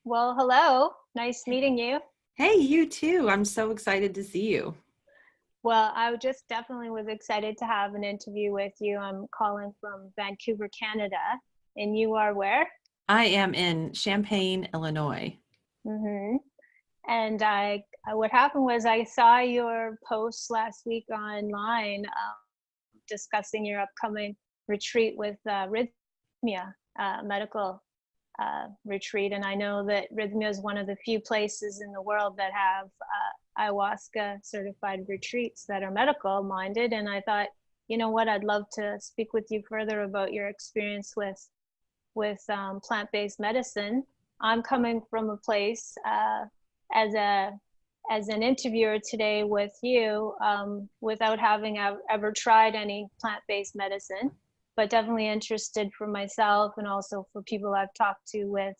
Well, hello. Nice meeting you. Hey, you too. I'm so excited to see you. Well, I just definitely was excited to have an interview with you. I'm calling from Vancouver, Canada, and you are where? I am in Champaign, Illinois. Mm-hmm. And what happened was I saw your post last week online discussing your upcoming retreat with Rhythmia medical retreat. And I know that Rhythmia is one of the few places in the world that have ayahuasca certified retreats that are medical minded. And I thought, you know what, I'd love to speak with you further about your experience with plant-based medicine. I'm coming from a place as a as an interviewer today with you without having ever tried any plant-based medicine, but definitely interested for myself and also for people I've talked to with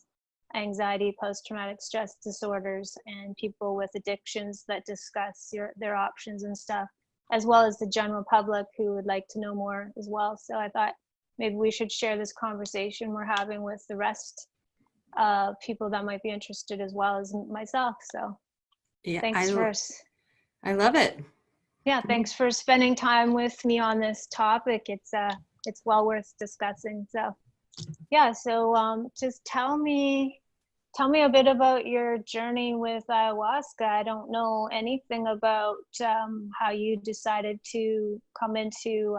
anxiety, post-traumatic stress disorders, and people with addictions that discuss their options and stuff, as well as the general public who would like to know more as well. So I thought maybe we should share this conversation we're having with the rest of people that might be interested as well as myself. So Yeah, thanks for I love it. yeah, thanks for spending time with me on this topic. It's well worth discussing. So yeah, so just tell me a bit about your journey with ayahuasca. I don't know anything about how you decided to come into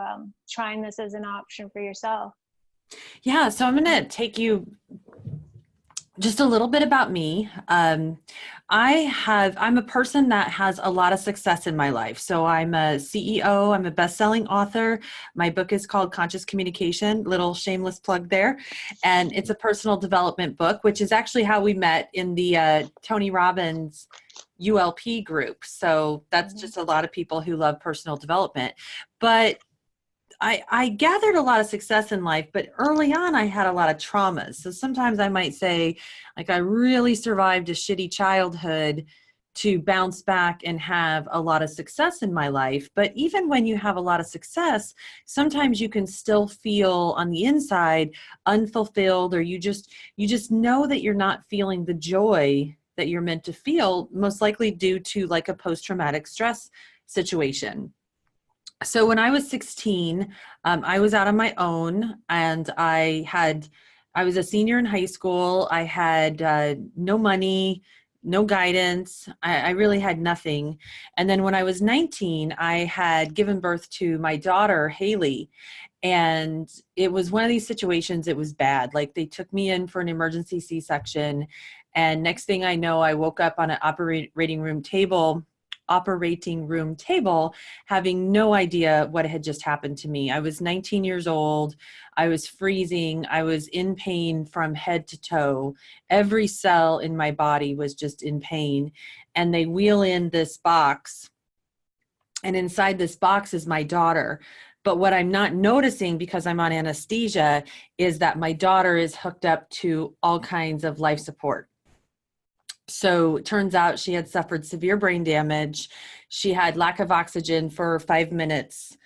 trying this as an option for yourself. Yeah, so I'm going to take you just a little bit about me. I'm a person that has a lot of success in my life. So I'm a CEO, I'm a best-selling author. My book is called Conscious Communication, little shameless plug there. And it's a personal development book, which is actually how we met in the Tony Robbins ULP group. So that's Mm-hmm. just a lot of people who love personal development. But I gathered a lot of success in life, but early on I had a lot of traumas. So sometimes I might say, like, I really survived a shitty childhood to bounce back and have a lot of success in my life. But even when you have a lot of success, sometimes you can still feel on the inside unfulfilled, or you just know that you're not feeling the joy that you're meant to feel, most likely due to like a post-traumatic stress situation. So when I was 16, I was out on my own, and I was a senior in high school. I had no money, no guidance. I really had nothing. And then when I was 19, I had given birth to my daughter, Haley. And it was one of these situations, it was bad. Like, they took me in for an emergency C-section. And next thing I know, I woke up on an operating room table, having no idea what had just happened to me. I was 19 years old. I was freezing. I was in pain from head to toe. Every cell in my body was just in pain. And they wheel in this box, and inside this box is my daughter. But what I'm not noticing, because I'm on anesthesia, is that my daughter is hooked up to all kinds of life support. So it turns out she had suffered severe brain damage. She had lack of oxygen for 5 minutes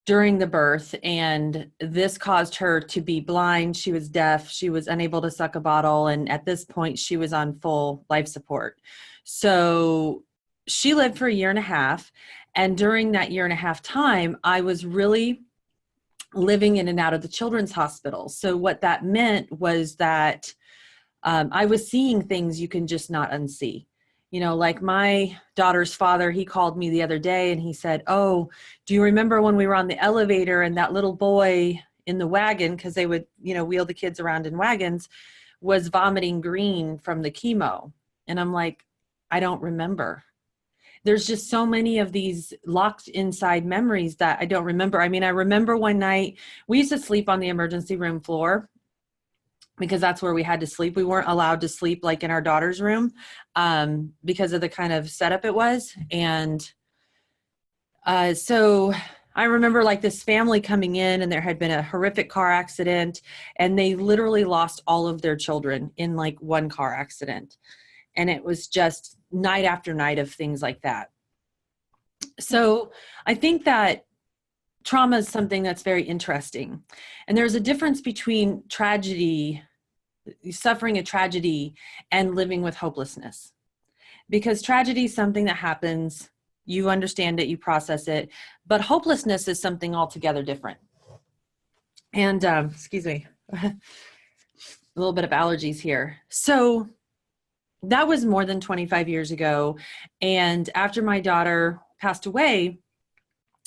during the birth, and this caused her to be blind. She was deaf. She was unable to suck a bottle. And at this point, she was on full life support. So she lived for a year and a half. And during that year and a half time, I was really living in and out of the children's hospital. So what that meant was that I was seeing things you can just not unsee. You know, like my daughter's father, he called me the other day and he said, "Oh, do you remember when we were on the elevator and that little boy in the wagon," because they would, wheel the kids around in wagons, "was vomiting green from the chemo?" And I'm like, I don't remember. There's just so many of these locked inside memories that I don't remember. I mean, I remember one night we used to sleep on the emergency room floor, because that's where we had to sleep. We weren't allowed to sleep like in our daughter's room because of the kind of setup it was. And so I remember like this family coming in, and there had been a horrific car accident, and they literally lost all of their children in like one car accident. And it was just night after night of things like that. So I think that trauma is something that's very interesting. And there's a difference between tragedy suffering a tragedy and living with hopelessness. Because tragedy is something that happens, you understand it, you process it, but hopelessness is something altogether different. And excuse me, a little bit of allergies here. So that was more than 25 years ago. And after my daughter passed away,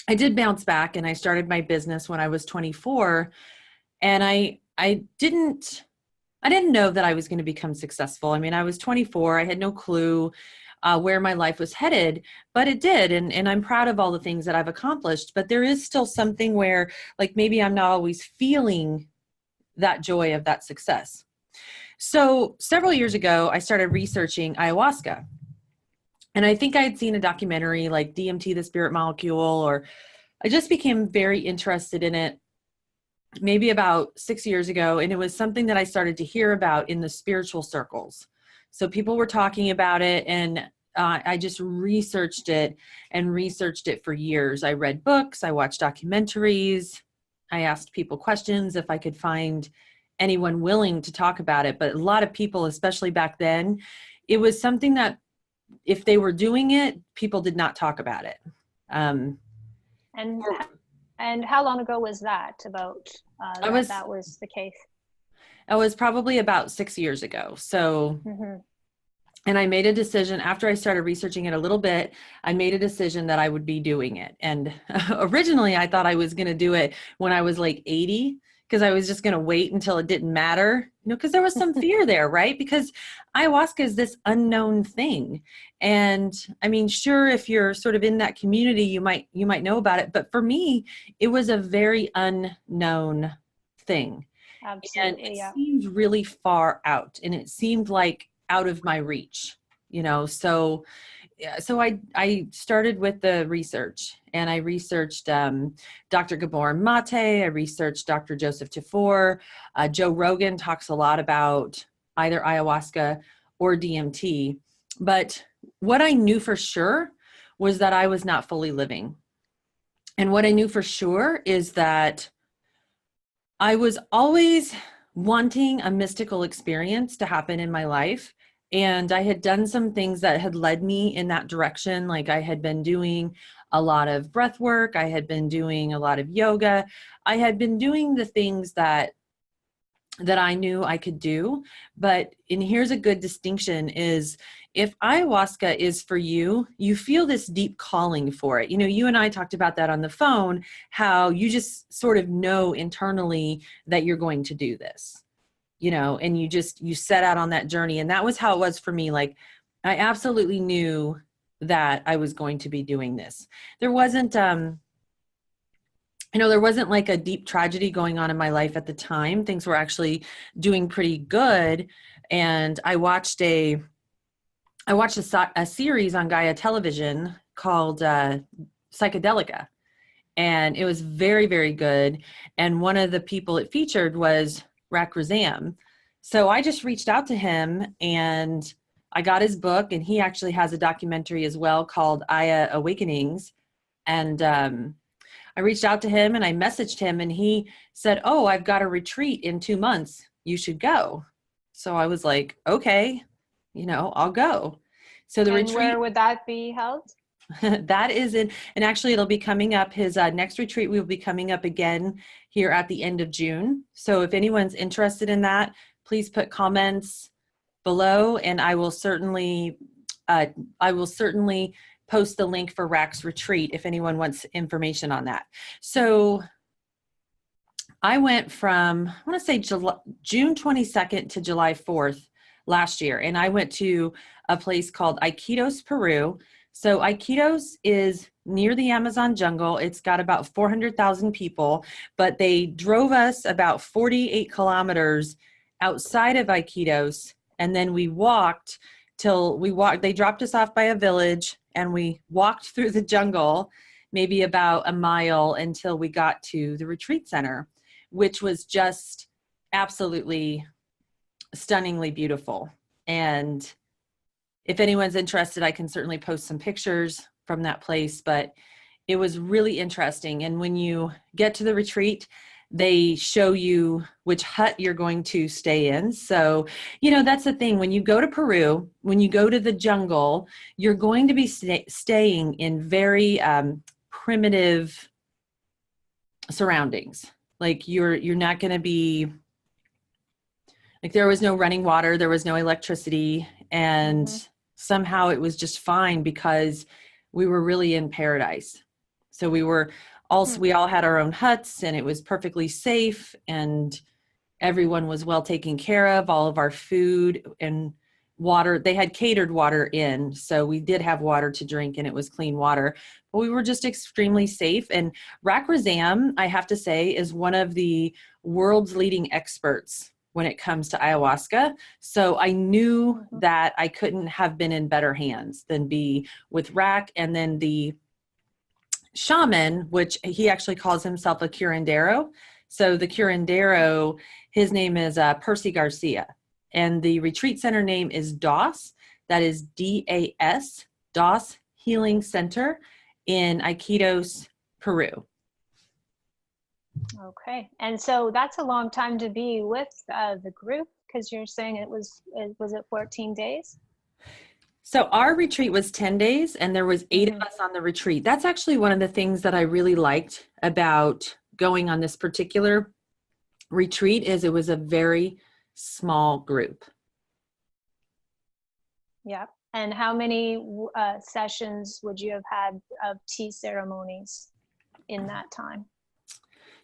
I did bounce back and I started my business when I was 24. And I didn't know that I was going to become successful. I mean, I was 24. I had no clue where my life was headed, but it did. And I'm proud of all the things that I've accomplished, but there is still something where like maybe I'm not always feeling that joy of that success. So several years ago, I started researching ayahuasca. And I think I had seen a documentary like DMT, the spirit molecule, or I just became very interested in it maybe about 6 years ago. And it was something that I started to hear about in the spiritual circles. So people were talking about it, and I just researched it for years. I read books, I watched documentaries, I asked people questions if I could find anyone willing to talk about it. But a lot of people, especially back then, it was something that if they were doing it, people did not talk about it. And how long ago was that about that was the case? It was probably about 6 years ago. So, and I made a decision after I started researching it a little bit, I made a decision that I would be doing it. And originally I thought I was going to do it when I was like 80, because I was just going to wait until it didn't matter, because there was some fear there, right? Because ayahuasca is this unknown thing. And I mean, sure, if you're sort of in that community, you might know about it. But for me, it was a very unknown thing. Absolutely, and it seemed really far out, and it seemed like out of my reach, so I started with the research, and I researched Dr. Gabor Mate. I researched Dr. Joseph Tafur. Joe Rogan talks a lot about either ayahuasca or DMT. But what I knew for sure was that I was not fully living. And what I knew for sure is that I was always wanting a mystical experience to happen in my life. And I had done some things that had led me in that direction. Like I had been doing a lot of breath work. I had been doing a lot of yoga. I had been doing the things that I knew I could do. And here's a good distinction is if ayahuasca is for you, you feel this deep calling for it. You and I talked about that on the phone, how you just sort of know internally that you're going to do this, and you set out on that journey. And that was how it was for me. Like I absolutely knew that I was going to be doing this. There wasn't, there wasn't like a deep tragedy going on in my life at the time. Things were actually doing pretty good. And I watched a series on Gaia Television called Psychedelica. And it was very, very good. And one of the people it featured was Rack Razam. So I just reached out to him and I got his book, and he actually has a documentary as well called Aya Awakenings. And I reached out to him and I messaged him, and he said, "Oh, I've got a retreat in 2 months. You should go." So I was like, okay, I'll go. So the retreat. Where would that be held? That is and actually it'll be coming up. His next retreat will be coming up again here at the end of June. So if anyone's interested in that, please put comments below, and I will certainly post the link for Rack's retreat if anyone wants information on that. So I went from, I want to say June 22nd to July 4th last year. And I went to a place called Iquitos, Peru. So Iquitos is near the Amazon jungle. It's got about 400,000 people, but they drove us about 48 kilometers outside of Iquitos. And then they dropped us off by a village, and we walked through the jungle, maybe about a mile, until we got to the retreat center, which was just absolutely stunningly beautiful. And if anyone's interested, I can certainly post some pictures from that place, but it was really interesting. And when you get to the retreat, They show you which hut you're going to stay in. So, you know, that's the thing. When you go to Peru, when you go to the jungle, you're going to be staying in very primitive surroundings. Like you're not going to be like, there was no running water, there was no electricity, and somehow it was just fine because we were really in paradise. So we all had our own huts, and it was perfectly safe, and everyone was well taken care of. All of our food and water, they had catered water in, so we did have water to drink, and it was clean water. But we were just extremely safe. And Rak Razam, I have to say, is one of the world's leading experts when it comes to ayahuasca. So I knew that I couldn't have been in better hands than be with Rak. And then the shaman, which he actually calls himself a curandero. So the curandero, his name is Percy Garcia. And the retreat center name is DOS. That is DAS, DOS Healing Center in Iquitos, Peru. Okay. And so that's a long time to be with the group, because you're saying was it 14 days? So our retreat was 10 days, and there was 8 of us on the retreat. That's actually one of the things that I really liked about going on this particular retreat, is it was a very small group. Yeah. And how many sessions would you have had of tea ceremonies in that time?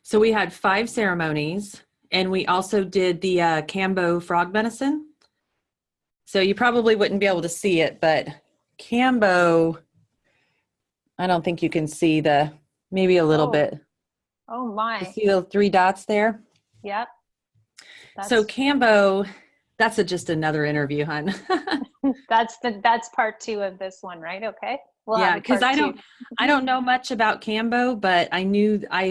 So we had 5 ceremonies, and we also did the Kambo frog medicine. So you probably wouldn't be able to see it, but Kambo, I don't think you can see maybe a little bit. Oh my. You see the 3 dots there? Yep. So Kambo, that's just another interview, hon. that's part 2 of this one, right? Okay. Yeah, because I don't know much about Kambo, but I knew I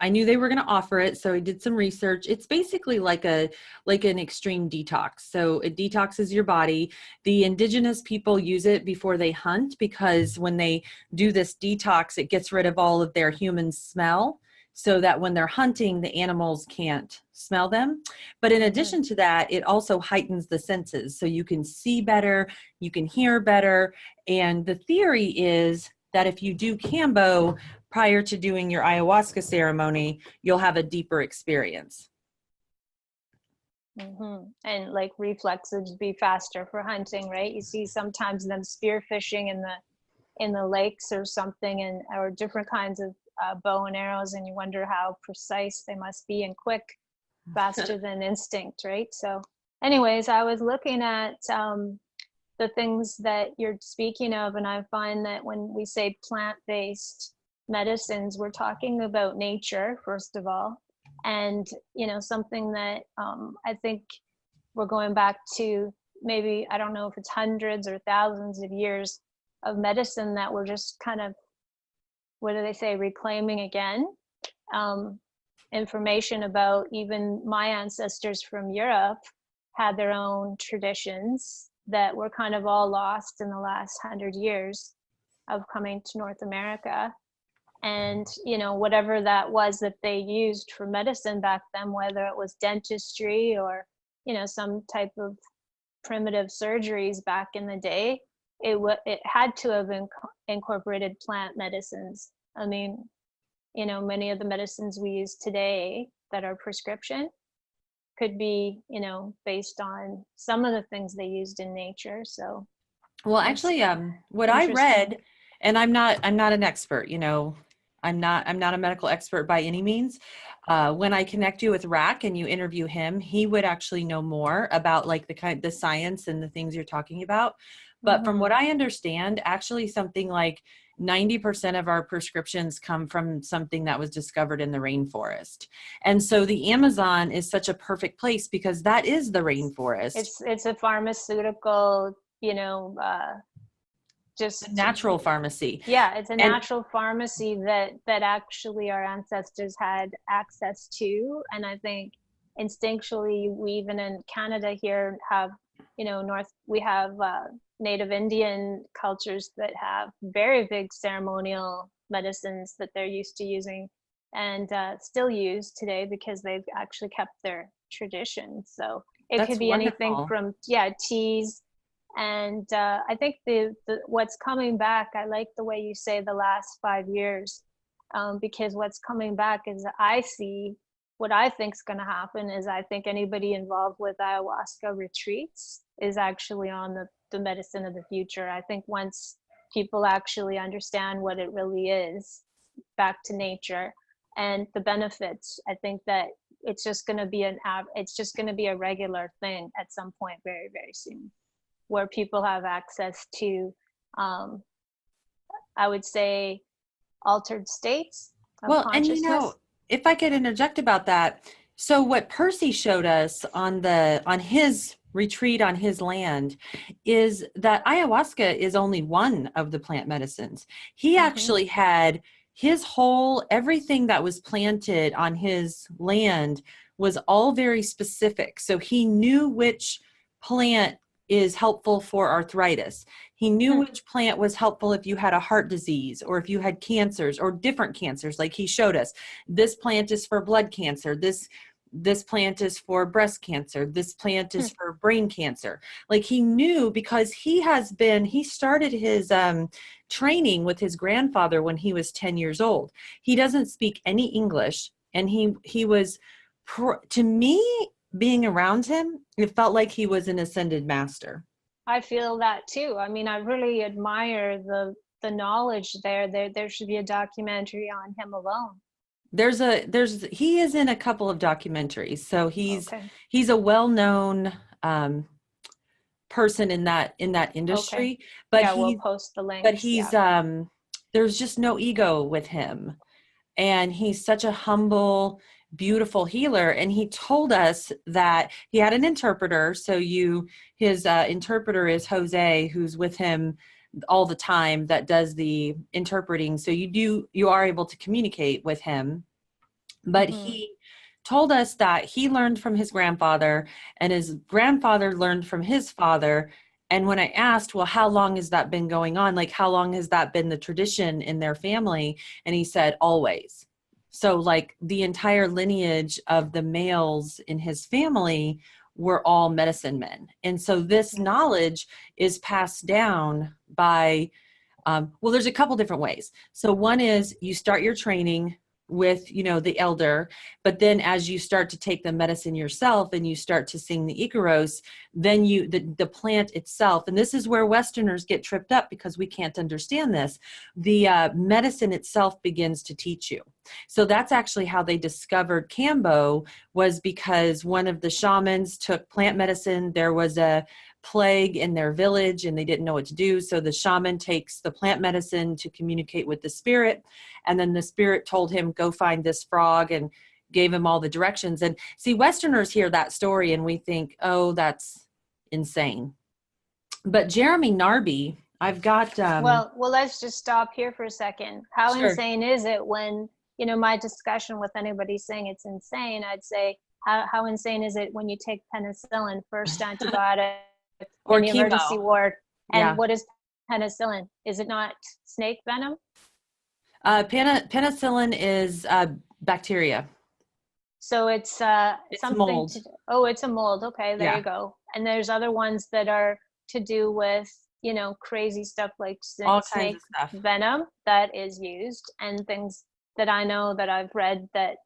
knew they were going to offer it, so I did some research. It's basically like an extreme detox. So it detoxes your body. The indigenous people use it before they hunt, because when they do this detox, it gets rid of all of their human smell, so that when they're hunting, the animals can't smell them. But in addition to that, it also heightens the senses. So you can see better, you can hear better. And the theory is that if you do Kambo prior to doing your ayahuasca ceremony, you'll have a deeper experience. And like reflexes be faster for hunting, right? You see sometimes them spearfishing in the lakes or something, or different kinds of bow and arrows, and you wonder how precise they must be and quick, faster than instinct, right? So anyways, I was looking at the things that you're speaking of, and I find that when we say plant-based medicines, we're talking about nature, first of all, and something that I think we're going back to, maybe, I don't know if it's hundreds or thousands of years of medicine that we're just kind of, what do they say, reclaiming again. Information about, even my ancestors from Europe had their own traditions that were kind of all lost in the last 100 years of coming to North America. And whatever that was that they used for medicine back then, whether it was dentistry or some type of primitive surgeries back in the day, it had to have incorporated plant medicines. I mean, many of the medicines we use today that are prescription could be, based on some of the things they used in nature. So, well, actually, what I read, and I'm not an expert, I'm not a medical expert by any means. When I connect you with Rak and you interview him, he would actually know more about like the science and the things you're talking about. But from what I understand, actually something like 90% of our prescriptions come from something that was discovered in the rainforest. And so the Amazon is such a perfect place because that is the rainforest. It's a pharmaceutical, just a natural pharmacy. Yeah, it's a natural pharmacy that actually our ancestors had access to. And I think instinctually, we even in Canada here have, we have Native Indian cultures that have very big ceremonial medicines that they're used to using and still used today because they've actually kept their tradition. So it could That's be anything wonderful. from, teas. And I think the what's coming back, I like the way you say the last 5 years, because what's coming back is I see what I think is going to happen is I think anybody involved with ayahuasca retreats is actually on the medicine of the future. I think once people actually understand what it really is, back to nature and the benefits, I think that it's just going to be it's just going to be a regular thing at some point very, very soon, where people have access to, I would say, altered states of Well, and consciousness. if I could interject about that, so what Percy showed us on his retreat on his land is that ayahuasca is only one of the plant medicines. He Mm-hmm. actually had his whole everything that was planted on his land was all very specific. So he knew which plant is helpful for arthritis. He knew Hmm. which plant was helpful if you had a heart disease or if you had cancers or different cancers, like he showed us. This plant is for blood cancer. This plant is for breast cancer. This plant Hmm. is for brain cancer. Like he knew because he started his training with his grandfather when he was 10 years old. He doesn't speak any English. And he was, to me, being around him, it felt like he was an ascended master. I feel that too. I mean, I really admire the knowledge there. There should be a documentary on him alone. He is in a couple of documentaries. So Okay. he's a well-known person in that Okay. industry, but Yeah, we'll post the links. he's Yeah. there's just no ego with him. And he's such a humble, beautiful healer. And he told us that he had an interpreter. So his interpreter is Jose, who's with him all the time, that does the interpreting. So you are able to communicate with him. But Mm-hmm. he told us that he learned from his grandfather and his grandfather learned from his father. And when I asked, well, how long has that been going on? Like, how long has that been the tradition in their family? And he said, always. So like the entire lineage of the males in his family were all medicine men. And so this Yeah. knowledge is passed down by, well, there's a couple different ways. So one is you start your training with, the elder, but then as you start to take the medicine yourself and you start to sing the Icaros, then the plant itself, and this is where Westerners get tripped up because we can't understand this, the medicine itself begins to teach you. So that's actually how they discovered Cambo, was because one of the shamans took plant medicine. There was a plague in their village and they didn't know what to do. So the shaman takes the plant medicine to communicate with the spirit. And then the spirit told him, go find this frog, and gave him all the directions. And see, Westerners hear that story and we think, oh, that's insane. But Jeremy Narby, I've got, Well, let's just stop here for a second. How sure. insane is it when, my discussion with anybody saying it's insane, I'd say, how insane is it when you take penicillin, first antibiotic in Or the emergency chemo. ward? And Yeah. what is penicillin? Is it not snake venom? Penicillin is bacteria. So it's It's something mold. to, oh, it's a mold. Okay, there you Yeah. go. And there's other ones that are to do with, crazy stuff like All kinds snake of stuff. venom that is used, and things that I know that I've read that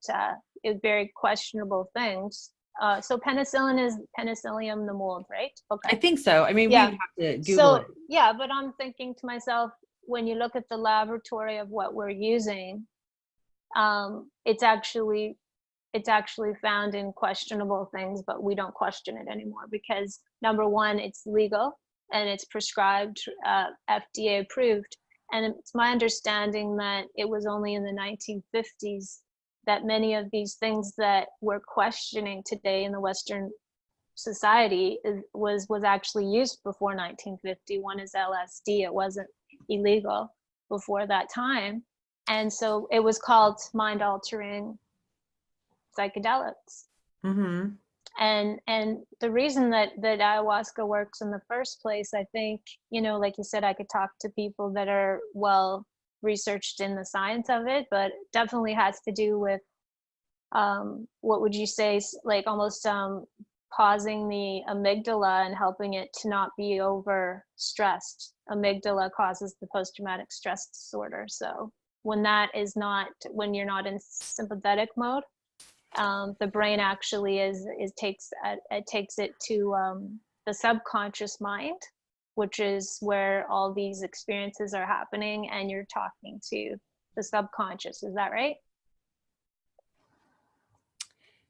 is very questionable things. So penicillin is Penicillium the mold, right? I Okay. think so. I mean, we would Yeah. have to Google So it. yeah, but I'm thinking to myself, when you look at the laboratory of what we're using, it's actually found in questionable things, but we don't question it anymore because number one, it's legal and it's prescribed, FDA approved. And it's my understanding that it was only in the 1950s that many of these things that we're questioning today in the Western society was actually used before 1950. One is LSD. It wasn't illegal before that time. And so it was called mind altering psychedelics. Mm-hmm. And the reason that ayahuasca works in the first place, I think, like you said, I could talk to people that are well researched in the science of it, but definitely has to do with what would you say, like almost pausing the amygdala and helping it to not be over stressed. Amygdala causes the post-traumatic stress disorder. So when that is not, when you're not in sympathetic mode, the brain actually takes it to the subconscious mind, which is where all these experiences are happening, and you're talking to the subconscious. Is that right?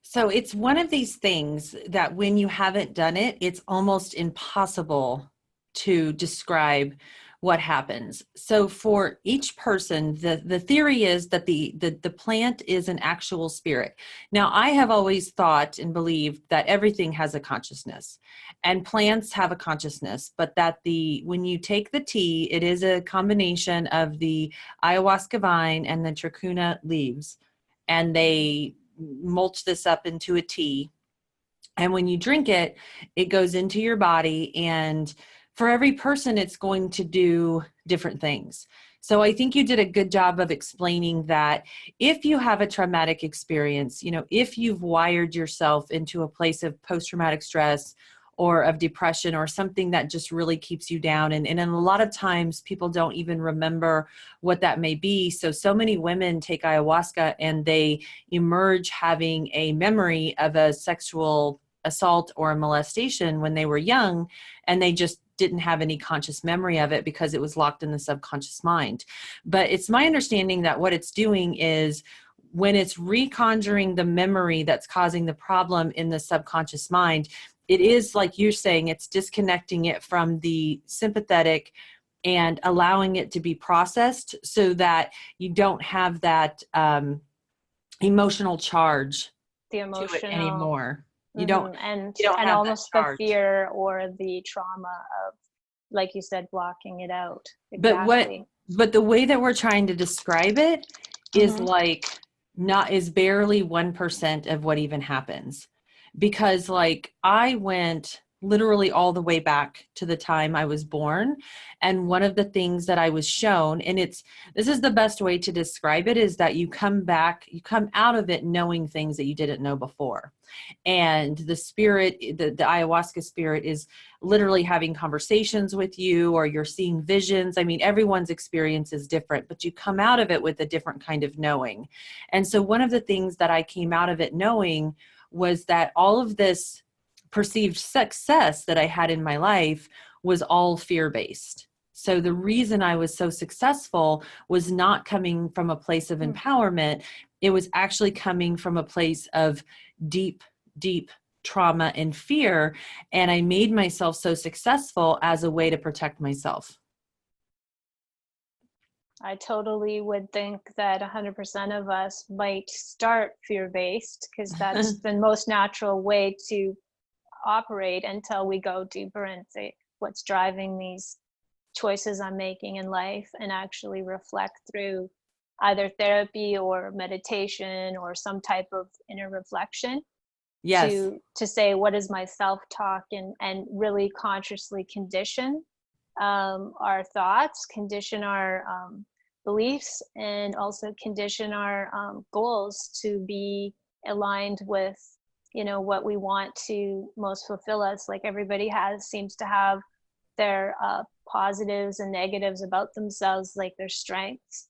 So it's one of these things that when you haven't done it, it's almost impossible to describe what happens. So for each person, the theory is that the plant is an actual spirit. Now, I have always thought and believed that everything has a consciousness, and plants have a consciousness, but that when you take the tea, it is a combination of the ayahuasca vine and the trachuna leaves, and they mulch this up into a tea. And when you drink it, it goes into your body, and for every person, it's going to do different things. So I think you did a good job of explaining that if you have a traumatic experience, if you've wired yourself into a place of post-traumatic stress or of depression or something that just really keeps you down. And a lot of times people don't even remember what that may be. So many women take ayahuasca and they emerge having a memory of a sexual assault or a molestation when they were young, and they just didn't have any conscious memory of it because it was locked in the subconscious mind. But it's my understanding that what it's doing is when it's reconjuring the memory that's causing the problem in the subconscious mind, it is, like you're saying, it's disconnecting it from the sympathetic and allowing it to be processed so that you don't have that emotional charge The to it emotional anymore. You mm-hmm. don't and have almost that the charge. fear or the trauma of, like you said, blocking it out. Exactly. But the way that we're trying to describe it is like is barely 1% of what even happens. Because like I went literally all the way back to the time I was born. And one of the things that I was shown, and this is the best way to describe it, is that you come out of it knowing things that you didn't know before. And the spirit, the ayahuasca spirit, is literally having conversations with you, or you're seeing visions. I mean, everyone's experience is different, but you come out of it with a different kind of knowing. And so one of the things that I came out of it knowing was that all of this perceived success that I had in my life was all fear-based. So the reason I was so successful was not coming from a place of empowerment. It was actually coming from a place of deep, deep trauma and fear. And I made myself so successful as a way to protect myself. I totally would think that 100% of us might start fear-based, because that's the most natural way to operate until we go deeper and say what's driving these choices I'm making in life, and actually reflect through either therapy or meditation or some type of inner reflection. Yes. To say, what is my self-talk, and really consciously condition our thoughts, condition our beliefs, and also condition our goals to be aligned with, what we want to most fulfill us. Like everybody seems to have their positives and negatives about themselves, like their strengths,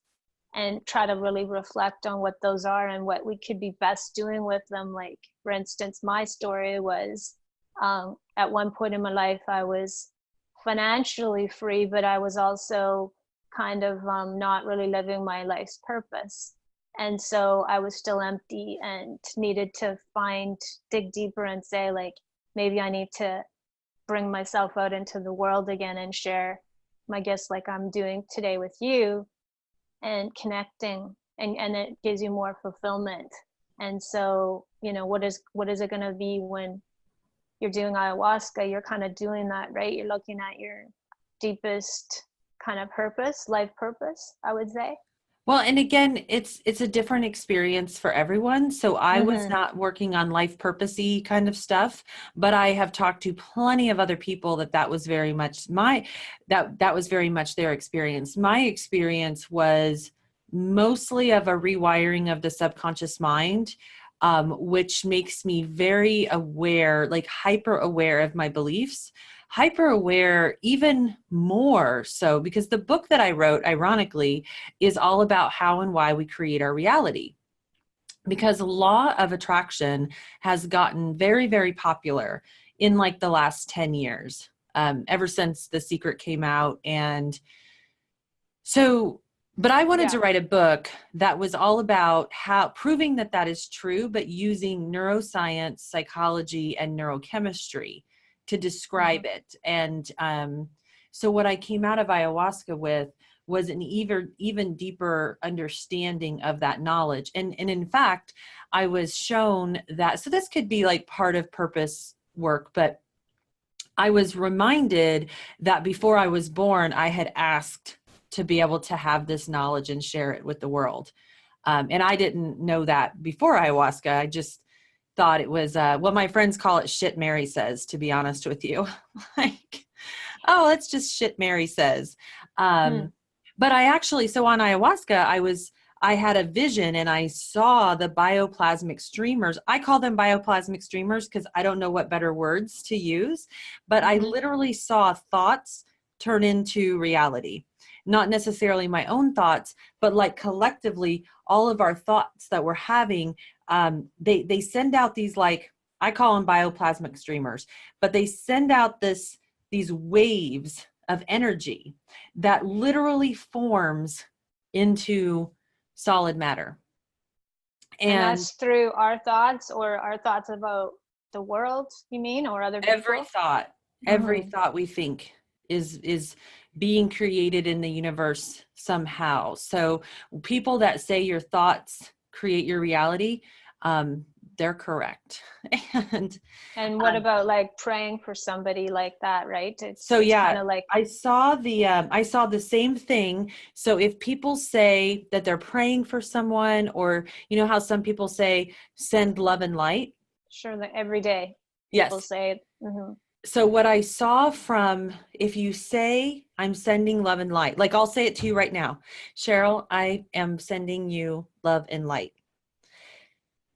and try to really reflect on what those are and what we could be best doing with them. Like, for instance, my story was, at one point in my life, I was financially free, but I was also kind of not really living my life's purpose. And so I was still empty and needed to dig deeper and say, like, maybe I need to bring myself out into the world again and share my gifts like I'm doing today with you, and connecting, and it gives you more fulfillment. And so, what is it going to be when you're doing ayahuasca? You're kind of doing that, right? You're looking at your deepest kind of purpose, life purpose, I would say. Well, and again, it's a different experience for everyone. So I was Mm-hmm. not working on life purposey kind of stuff, but I have talked to plenty of other people that was very much that was very much their experience. My experience was mostly of a rewiring of the subconscious mind, which makes me very aware, like hyper aware of my beliefs, hyper aware even more so because the book that I wrote, ironically, is all about how and why we create our reality. Because law of attraction has gotten very, very popular in like the last 10 years, ever since The Secret came out. And so, but I wanted Yeah. to write a book that was all about how proving that that is true, but using neuroscience, psychology, and neurochemistry to Mm-hmm. describe it. And so, what I came out of ayahuasca with was an even deeper understanding of that knowledge. And in fact, I was shown that. So this could be like part of purpose work, but I was reminded that before I was born, I had asked to be able to have this knowledge and share it with the world. And I didn't know that before ayahuasca. I just thought it was what my friends call it shit Mary says, to be honest with you. Like, oh, that's just shit Mary says. Hmm. But I actually, so on ayahuasca, I had a vision and I saw the bioplasmic streamers. I call them bioplasmic streamers because I don't know what better words to use, but I Mm-hmm. literally saw thoughts turn into reality. Not necessarily my own thoughts, but like collectively, all of our thoughts that we're having, they send out these, like, I call them bioplasmic streamers, but they send out these waves of energy that literally forms into solid matter. And And that's through our thoughts or our thoughts about the world, you mean, or other every people? thought, every Mm-hmm. thought we think is being created in the universe somehow. So people that say your thoughts create your reality, they're correct. And And what um, about like praying for somebody like that, right? so It's kind yeah, of like, I saw the same thing. So if people say that they're praying for someone, or you know how some people say send love and light. sure, that every day people Yes. say, mm-hmm. So what I saw from, if you say I'm sending love and light, like I'll say it to you right now, Cheryl, I am sending you love and light.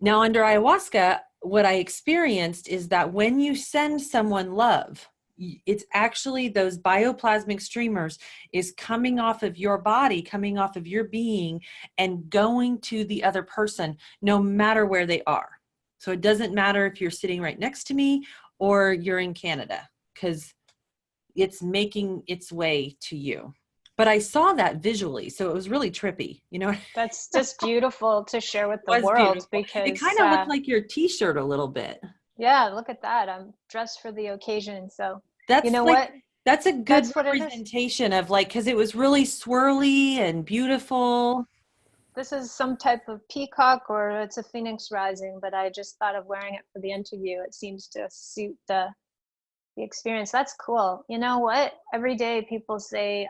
Now under ayahuasca, what I experienced is that when you send someone love, it's actually those bioplasmic streamers is coming off of your body, coming off of your being, and going to the other person, no matter where they are. So it doesn't matter if you're sitting right next to me or you're in Canada, because it's making its way to you. But I saw that visually, so it was really trippy. You know, it That's just beautiful to share with the was world beautiful. It because, kind of looked like your t-shirt a little bit. yeah, look at that. I'm dressed for the occasion. So, you That's know like, what? that's a good That's what it is. representation of, like, because it was really swirly and beautiful. This is some type of peacock or it's a phoenix rising, but I just thought of wearing it for the interview. It seems to suit the experience. That's cool. You know what? Every day people say,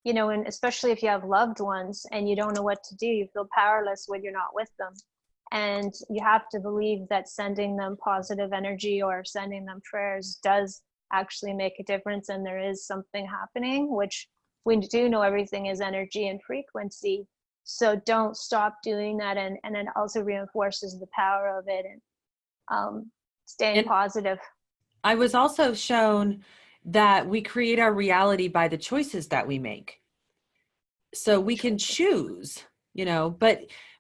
and especially if you have loved ones and you don't know what to do, you feel powerless when you're not with them. And you have to believe that sending them positive energy or sending them prayers does actually make a difference. And there is something happening, which we do know everything is energy and frequency. So don't stop doing that. And it also reinforces the power of it and staying And positive. I was also shown that we create our reality by the choices that we make. So we can Choices. choose,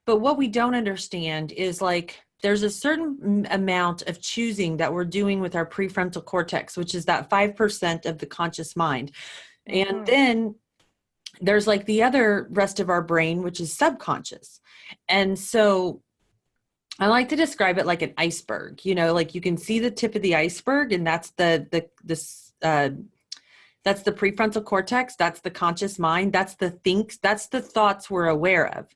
but what we don't understand is, like, there's a certain amount of choosing that we're doing with our prefrontal cortex, which is that 5% of the conscious mind. And Mm-hmm. then there's like the other rest of our brain, which is subconscious. And so I like to describe it like an iceberg, like you can see the tip of the iceberg, and that's that's the prefrontal cortex. That's the conscious mind. That's the thoughts we're aware of.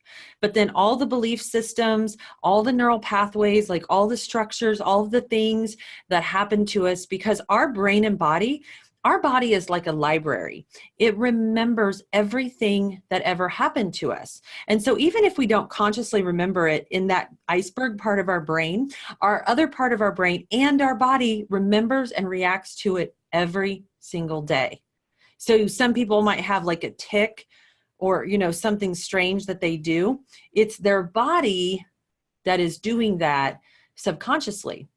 But then all the belief systems, all the neural pathways, like all the structures, all of the things that happen to us, because our brain and body our body is like a library. It remembers everything that ever happened to us. And so even if we don't consciously remember it in that iceberg part of our brain, our other part of our brain and our body remembers and reacts to it every single day. So some people might have like a tic or, something strange that they do. It's their body that is doing that subconsciously.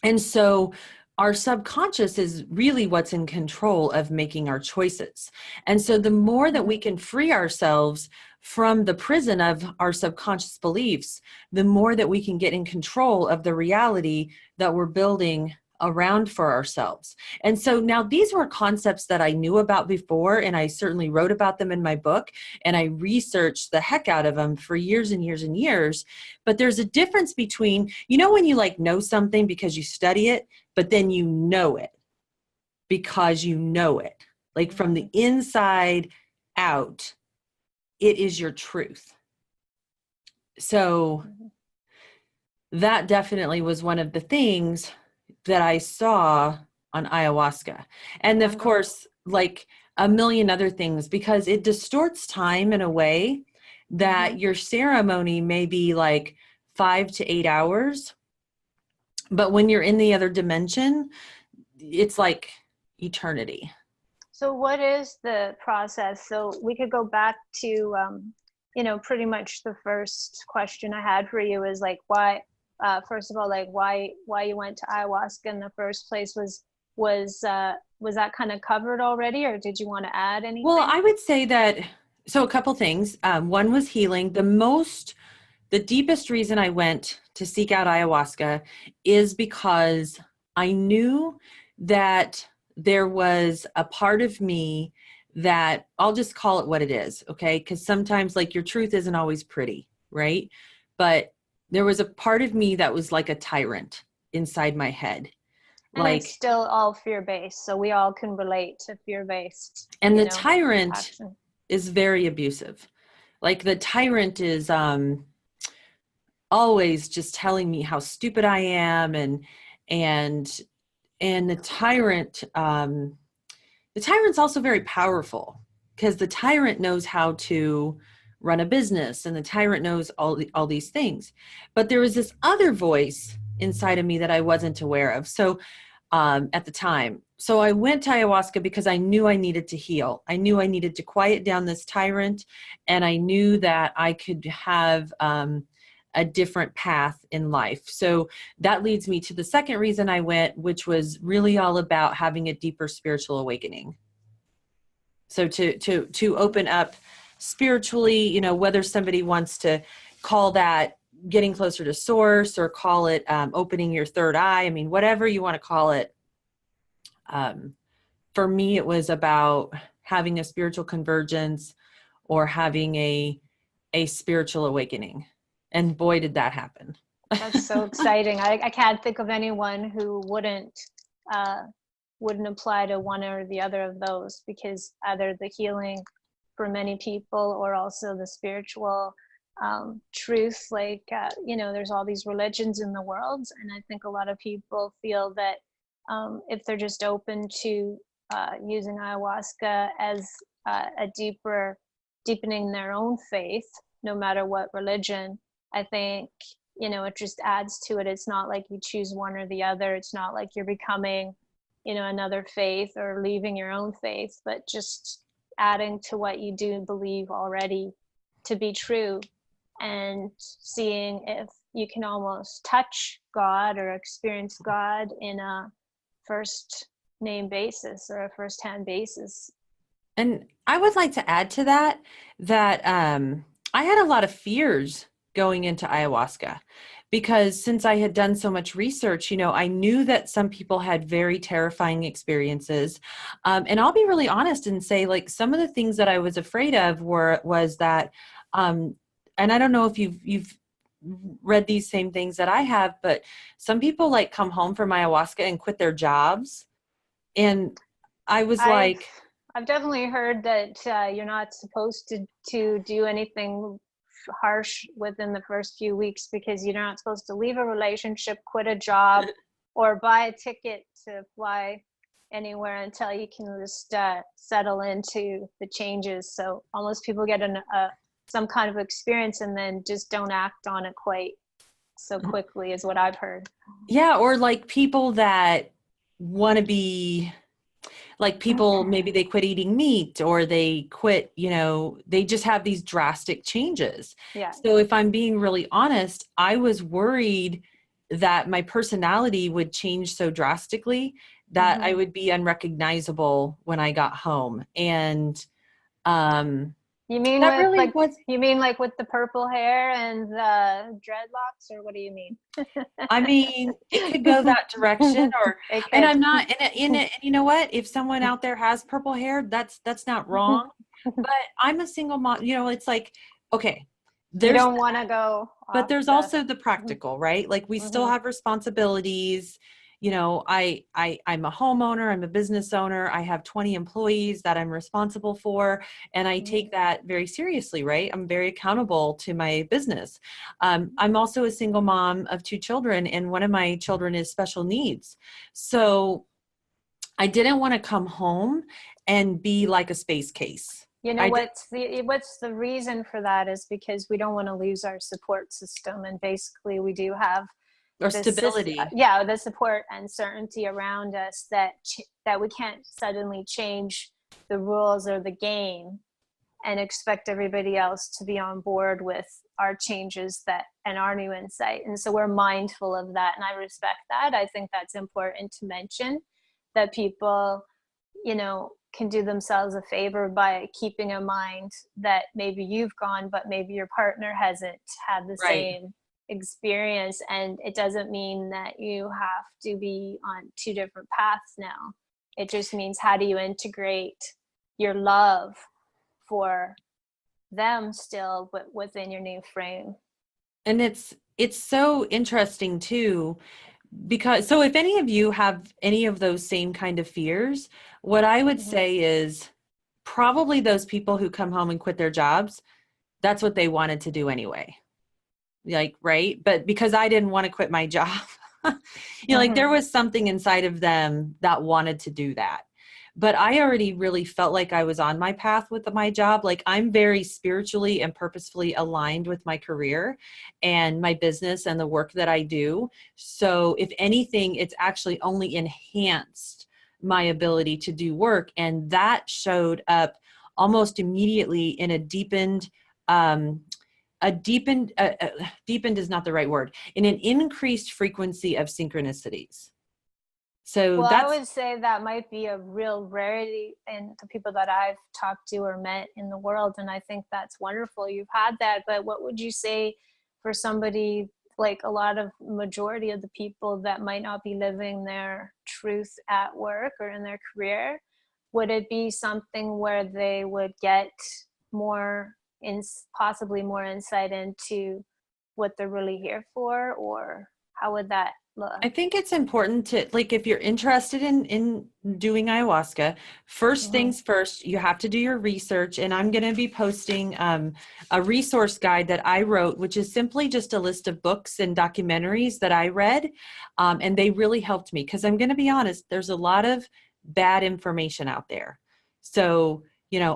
And so our subconscious is really what's in control of making our choices. And so the more that we can free ourselves from the prison of our subconscious beliefs, the more that we can get in control of the reality that we're building around for ourselves. And so now these were concepts that I knew about before, and I certainly wrote about them in my book, and I researched the heck out of them for years and years and years. But there's a difference between, when you know something because you study it, but then you know it because you know it, like from the inside out, it is your truth. So that definitely was one of the things that I saw on ayahuasca. And of course, like a million other things, because it distorts time in a way that your ceremony may be like 5 to 8 hours. But when you're in the other dimension, it's like eternity. So what is the process? So we could go back to, pretty much the first question I had for you is like, why, first of all, like why you went to ayahuasca in the first place? Was that kind of covered already, or did you want to add anything? Well, I would say that, so a couple things. One was healing. The deepest reason I went to seek out ayahuasca is because I knew that there was a part of me that, I'll just call it what it is, okay? Because sometimes like your truth isn't always pretty, right? But there was a part of me that was like a tyrant inside my head. And it's still all fear-based, so we all can relate to fear-based. And the tyrant is very abusive. Like the tyrant is always just telling me how stupid I am, and the tyrant's also very powerful, because the tyrant knows how to run a business, and the tyrant knows all these things. But there was this other voice inside of me that I wasn't aware of. So at the time. So I went to ayahuasca because I knew I needed to heal. I knew I needed to quiet down this tyrant, and I knew that I could have a different path in life. So that leads me to the second reason I went, which was really all about having a deeper spiritual awakening. So to open up spiritually, whether somebody wants to call that getting closer to source or call it opening your third eye. I mean, whatever you want to call it. For me, it was about having a spiritual convergence or having a spiritual awakening. And boy, did that happen. That's so exciting. I can't think of anyone who wouldn't apply to one or the other of those, because either the healing for many people or also the spiritual truth, like there's all these religions in the world, and I think a lot of people feel that if they're just open to using ayahuasca as a deepening their own faith, no matter what religion, I think it just adds to it. It's not like you choose one or the other. It's not like you're becoming another faith or leaving your own faith, but just adding to what you do believe already to be true, and seeing if you can almost touch God or experience God in a first name basis or a first hand basis. And I would like to add to that I had a lot of fears going into ayahuasca, because since I had done so much research, I knew that some people had very terrifying experiences. And I'll be really honest and say, like, some of the things that I was afraid of was that, and I don't know if you've read these same things that I have, but some people like come home from ayahuasca and quit their jobs. And I was I've definitely heard that you're not supposed to do anything harsh within the first few weeks, because you're not supposed to leave a relationship, quit a job, or buy a ticket to fly anywhere until you can just settle into the changes. So almost people get some kind of experience and then just don't act on it quite so quickly is what I've heard. Yeah. Or like people that want to be like people, maybe they quit eating meat or they quit, they just have these drastic changes. Yeah. So if I'm being really honest, I was worried that my personality would change so drastically that I would be unrecognizable when I got home. And you mean that with really was, you mean like with the purple hair and the dreadlocks, or what do you mean? I mean, it could go that direction, and I'm not in it. And you know what? If someone out there has purple hair, that's not wrong. But I'm a single mom. It's like, okay, you don't want to go but there's also the practical, right? Like we still have responsibilities. I'm a homeowner, I'm a business owner, I have 20 employees that I'm responsible for, and I take that very seriously, right? I'm very accountable to my business. I'm also a single mom of 2 children, and one of my children is special needs. So I didn't want to come home and be like a space case. What's the reason for that is because we don't want to lose our support system, and basically we do have or stability. The support and certainty around us that we can't suddenly change the rules or the game and expect everybody else to be on board with our changes and our new insight. And so we're mindful of that, and I respect that. I think that's important to mention, that people can do themselves a favor by keeping in mind that maybe you've gone, but maybe your partner hasn't had the same experience. And it doesn't mean that you have to be on 2 different paths now. It just means, how do you integrate your love for them still, but within your new frame? And it's so interesting too, because so if any of you have any of those same kind of fears, what I would say is probably those people who come home and quit their jobs, that's what they wanted to do anyway. Like, right? But because I didn't want to quit my job, like there was something inside of them that wanted to do that. But I already really felt like I was on my path with my job. Like I'm very spiritually and purposefully aligned with my career and my business and the work that I do. So if anything, it's actually only enhanced my ability to do work. And that showed up almost immediately in deepened is not the right word, in an increased frequency of synchronicities. So I would say that might be a real rarity in the people that I've talked to or met in the world. And I think that's wonderful. You've had that, but what would you say for somebody, like a majority of the people that might not be living their truth at work or in their career? Would it be something where they would get possibly more insight into what they're really here for, or how would that look? I think it's important to, like, if you're interested in doing ayahuasca, first things first, you have to do your research. And I'm going to be posting a resource guide that I wrote, which is simply just a list of books and documentaries that I read. And they really helped me, because I'm going to be honest, there's a lot of bad information out there. So,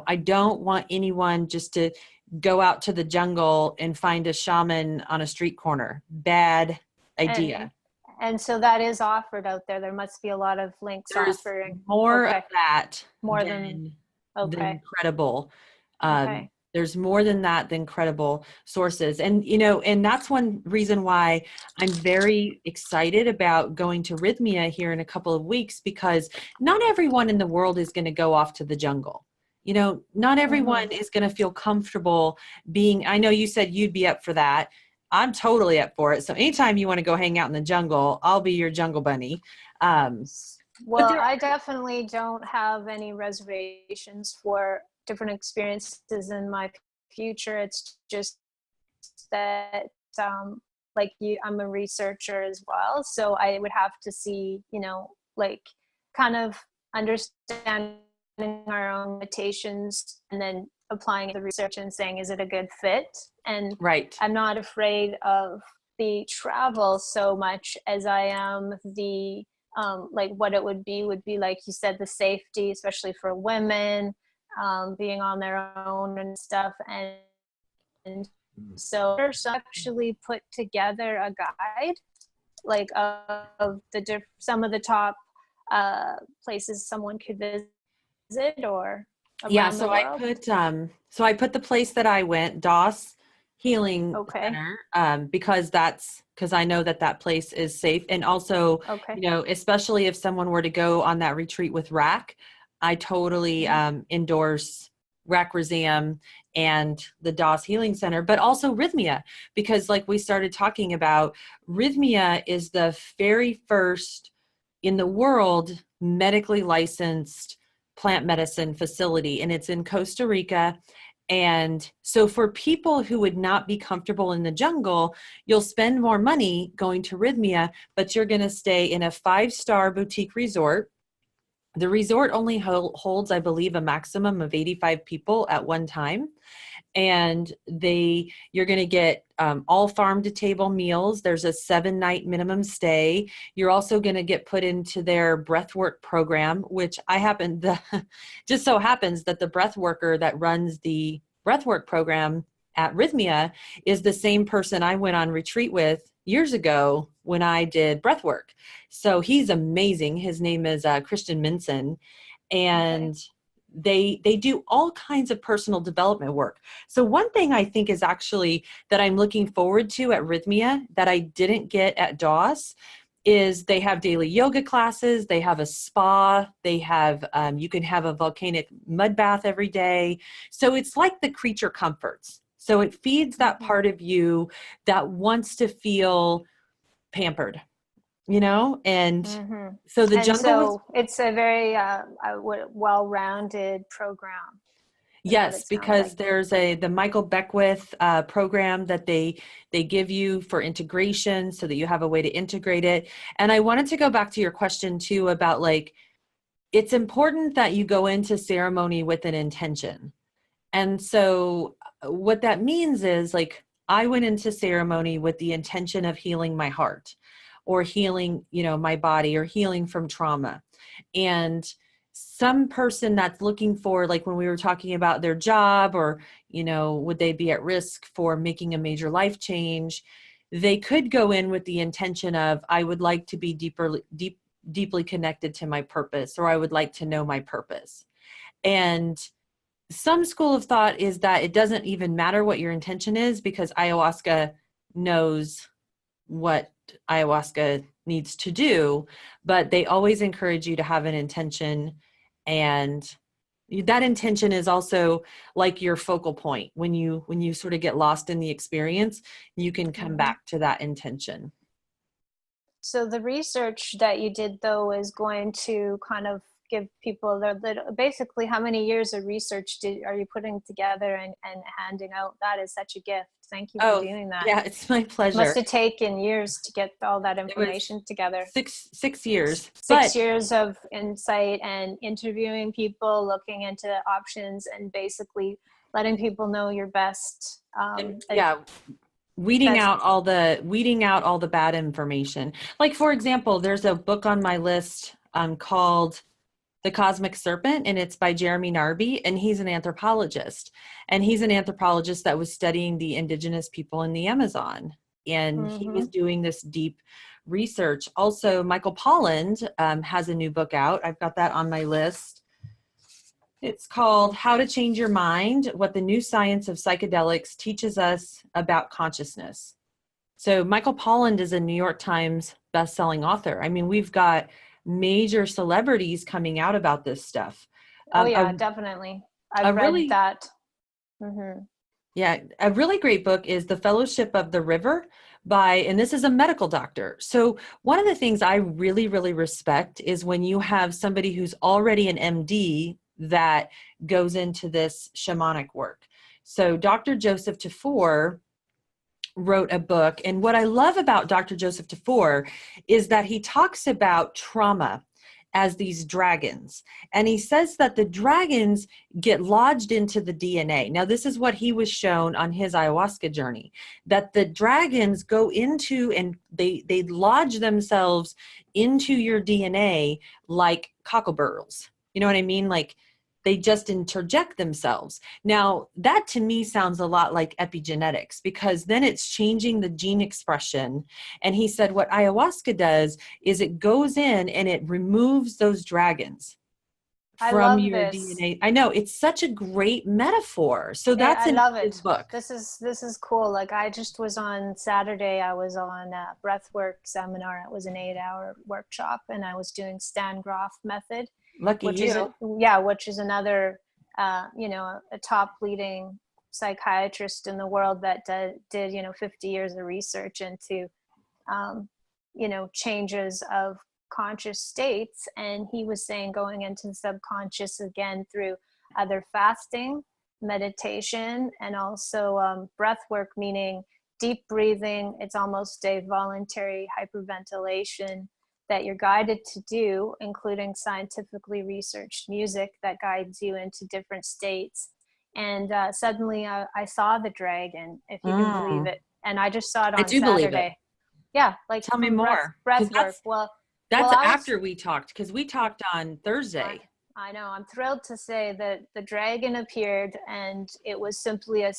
I don't want anyone just to go out to the jungle and find a shaman on a street corner. Bad idea. And so that is offered out there. There must be a lot of links offering more of that, than credible. There's more than that than credible sources. And, and that's one reason why I'm very excited about going to Rhythmia here in a couple of weeks, because not everyone in the world is going to go off to the jungle. Not everyone is going to feel comfortable being, I know you said you'd be up for that. I'm totally up for it. So anytime you want to go hang out in the jungle, I'll be your jungle bunny. I definitely don't have any reservations for different experiences in my future. It's just that, I'm a researcher as well. So I would have to see, kind of understanding our own limitations and then applying the research and saying, is it a good fit? And I'm not afraid of the travel so much as I am the like what it would be like you said, the safety, especially for women, being on their own and stuff. And so actually put together a guide, like of some of the top places someone could visit or Yeah, around the so world. I put the place that I went, Doss Healing Okay. Center, because I know that that place is safe. And also, Okay. especially if someone were to go on that retreat with RAC, I totally endorse RAC Razam and the Doss Healing Center, but also Rhythmia, because like we started talking about, Rhythmia is the very first in the world medically licensed plant medicine facility, and it's in Costa Rica. And so for people who would not be comfortable in the jungle, you'll spend more money going to Rhythmia, but you're going to stay in a 5-star boutique resort. The resort only holds, I believe, a maximum of 85 people at one time. And you're going to get all farm to table meals. There's a 7-night minimum stay. You're also going to get put into their breathwork program, which just so happens that the breath worker that runs the breathwork program at Rhythmia is the same person I went on retreat with years ago when I did breathwork. So he's amazing. His name is Christian Minson. And they do all kinds of personal development work. So one thing I think is actually that I'm looking forward to at Rhythmia that I didn't get at Doss is they have daily yoga classes, they have a spa, they have, you can have a volcanic mud bath every day. So it's like the creature comforts. So it feeds that part of you that wants to feel pampered, and so the And jungle was. so it's a very well-rounded program, is what Yes, it sounds because like. there's the Michael Beckwith program that they give you for integration so that you have a way to integrate it. And I wanted to go back to your question too about like, it's important that you go into ceremony with an intention. And so what that means is like, I went into ceremony with the intention of healing my heart or healing, my body or healing from trauma. And some person that's looking for, like when we were talking about their job or, would they be at risk for making a major life change? They could go in with the intention of, I would like to be deeply connected to my purpose, or I would like to know my purpose. And some school of thought is that it doesn't even matter what your intention is because ayahuasca knows what ayahuasca needs to do, but they always encourage you to have an intention. And that intention is also like your focal point. When you sort of get lost in the experience, you can come back to that intention. So the research that you did, though, is going to kind of give people basically how many years of research are you putting together and handing out? That is such a gift. Thank you for doing that. Yeah, it's my pleasure. Must have taken years to get all that It was information together. Six years. Six years of insight and interviewing people, looking into options, and basically letting people know your best. Weeding out all the bad information. Like, for example, there's a book on my list called The Cosmic Serpent, and it's by Jeremy Narby, and he's an anthropologist. And he's an anthropologist that was studying the indigenous people in the Amazon. And he was doing this deep research. Also, Michael Polland has a new book out. I've got that on my list. It's called How to Change Your Mind, What the New Science of Psychedelics Teaches Us About Consciousness. So Michael Polland is a New York Times bestselling author. I mean, we've got major celebrities coming out about this stuff. Definitely. I've read that. Yeah, a really great book is The Fellowship of the River and this is a medical doctor. So one of the things I really, really respect is when you have somebody who's already an MD that goes into this shamanic work. So Dr. Joseph Tafur wrote a book. And what I love about Dr. Joseph Tafur is that he talks about trauma as these dragons. And he says that the dragons get lodged into the DNA. Now, this is what he was shown on his ayahuasca journey, that the dragons go into and they lodge themselves into your DNA like cockleburrs. You know what I mean? Like they just interject themselves. Now, that to me sounds a lot like epigenetics, because then it's changing the gene expression. And he said what ayahuasca does is it goes in and it removes those dragons I from love your this. DNA. I know, it's such a great metaphor. So that's I in love his it. book. This is cool. Like I just was on Saturday, I was on a breathwork seminar. It was an 8-hour workshop, and I was doing Stan Groff method, Lucky which is you. which is another a top leading psychiatrist in the world that did 50 years of research into changes of conscious states. And he was saying going into the subconscious again through either fasting, meditation, and also breath work, meaning deep breathing. It's almost a voluntary hyperventilation that you're guided to do, including scientifically researched music that guides you into different states. And suddenly I saw the dragon, if you can believe Mm, it. And I just saw it I on do believe it. Saturday. Yeah, like Tell me from more. Because breath work. that's I was after we talked, because we talked on I, Thursday. I know. I'm thrilled to say that the dragon appeared, and it was simply a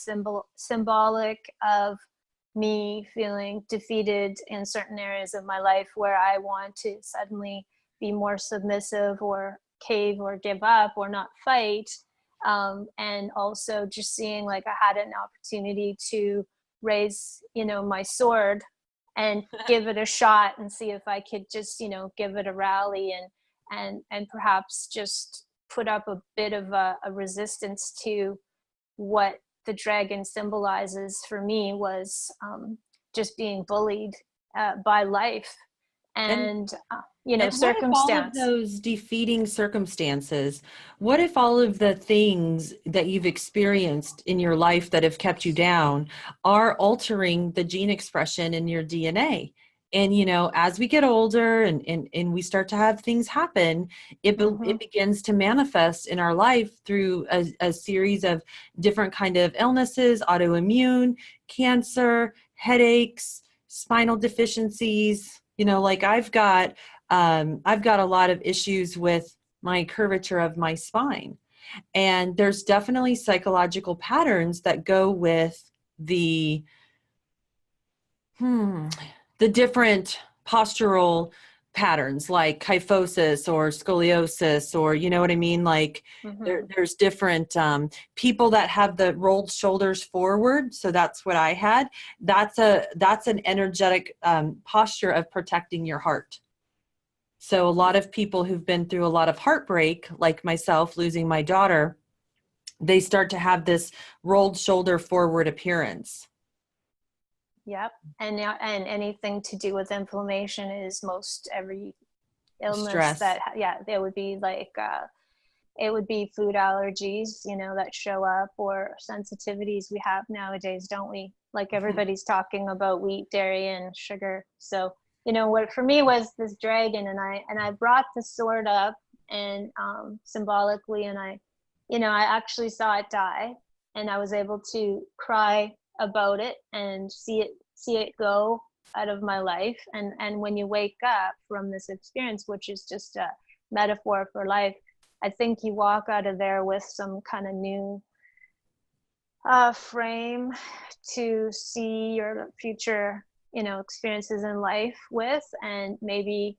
symbolic of me feeling defeated in certain areas of my life where I want to suddenly be more submissive or cave or give up or not fight. And also just seeing like I had an opportunity to raise, my sword and give it a shot and see if I could just, give it a rally and perhaps just put up a bit of a resistance to what the dragon symbolizes for me was just being bullied by life And and what if all of circumstance. those defeating circumstances, what if all of the things that you've experienced in your life that have kept you down are altering the gene expression in your DNA? And, as we get older and we start to have things happen, Mm-hmm. it begins to manifest in our life through a series of different kind of illnesses, autoimmune, cancer, headaches, spinal deficiencies. Like I've got a lot of issues with my curvature of my spine. And there's definitely psychological patterns that go with the the different postural patterns like kyphosis or scoliosis, or you know what I mean? Like Mm-hmm. there's different people that have the rolled shoulders forward. So that's what I had. That's an energetic posture of protecting your heart. So a lot of people who've been through a lot of heartbreak, like myself, losing my daughter, they start to have this rolled shoulder forward appearance. Yep. And anything to do with inflammation is most every illness Stress. that, yeah, there would be like, it would be food allergies, that show up, or sensitivities we have nowadays, don't we? Like everybody's talking about wheat, dairy, and sugar. So, what for me was this dragon, and I brought the sword up and symbolically, and I actually saw it die, and I was able to cry about it and see it go out of my life. And when you wake up from this experience, which is just a metaphor for life, I think you walk out of there with some kind of new frame to see your future, experiences in life with. And maybe,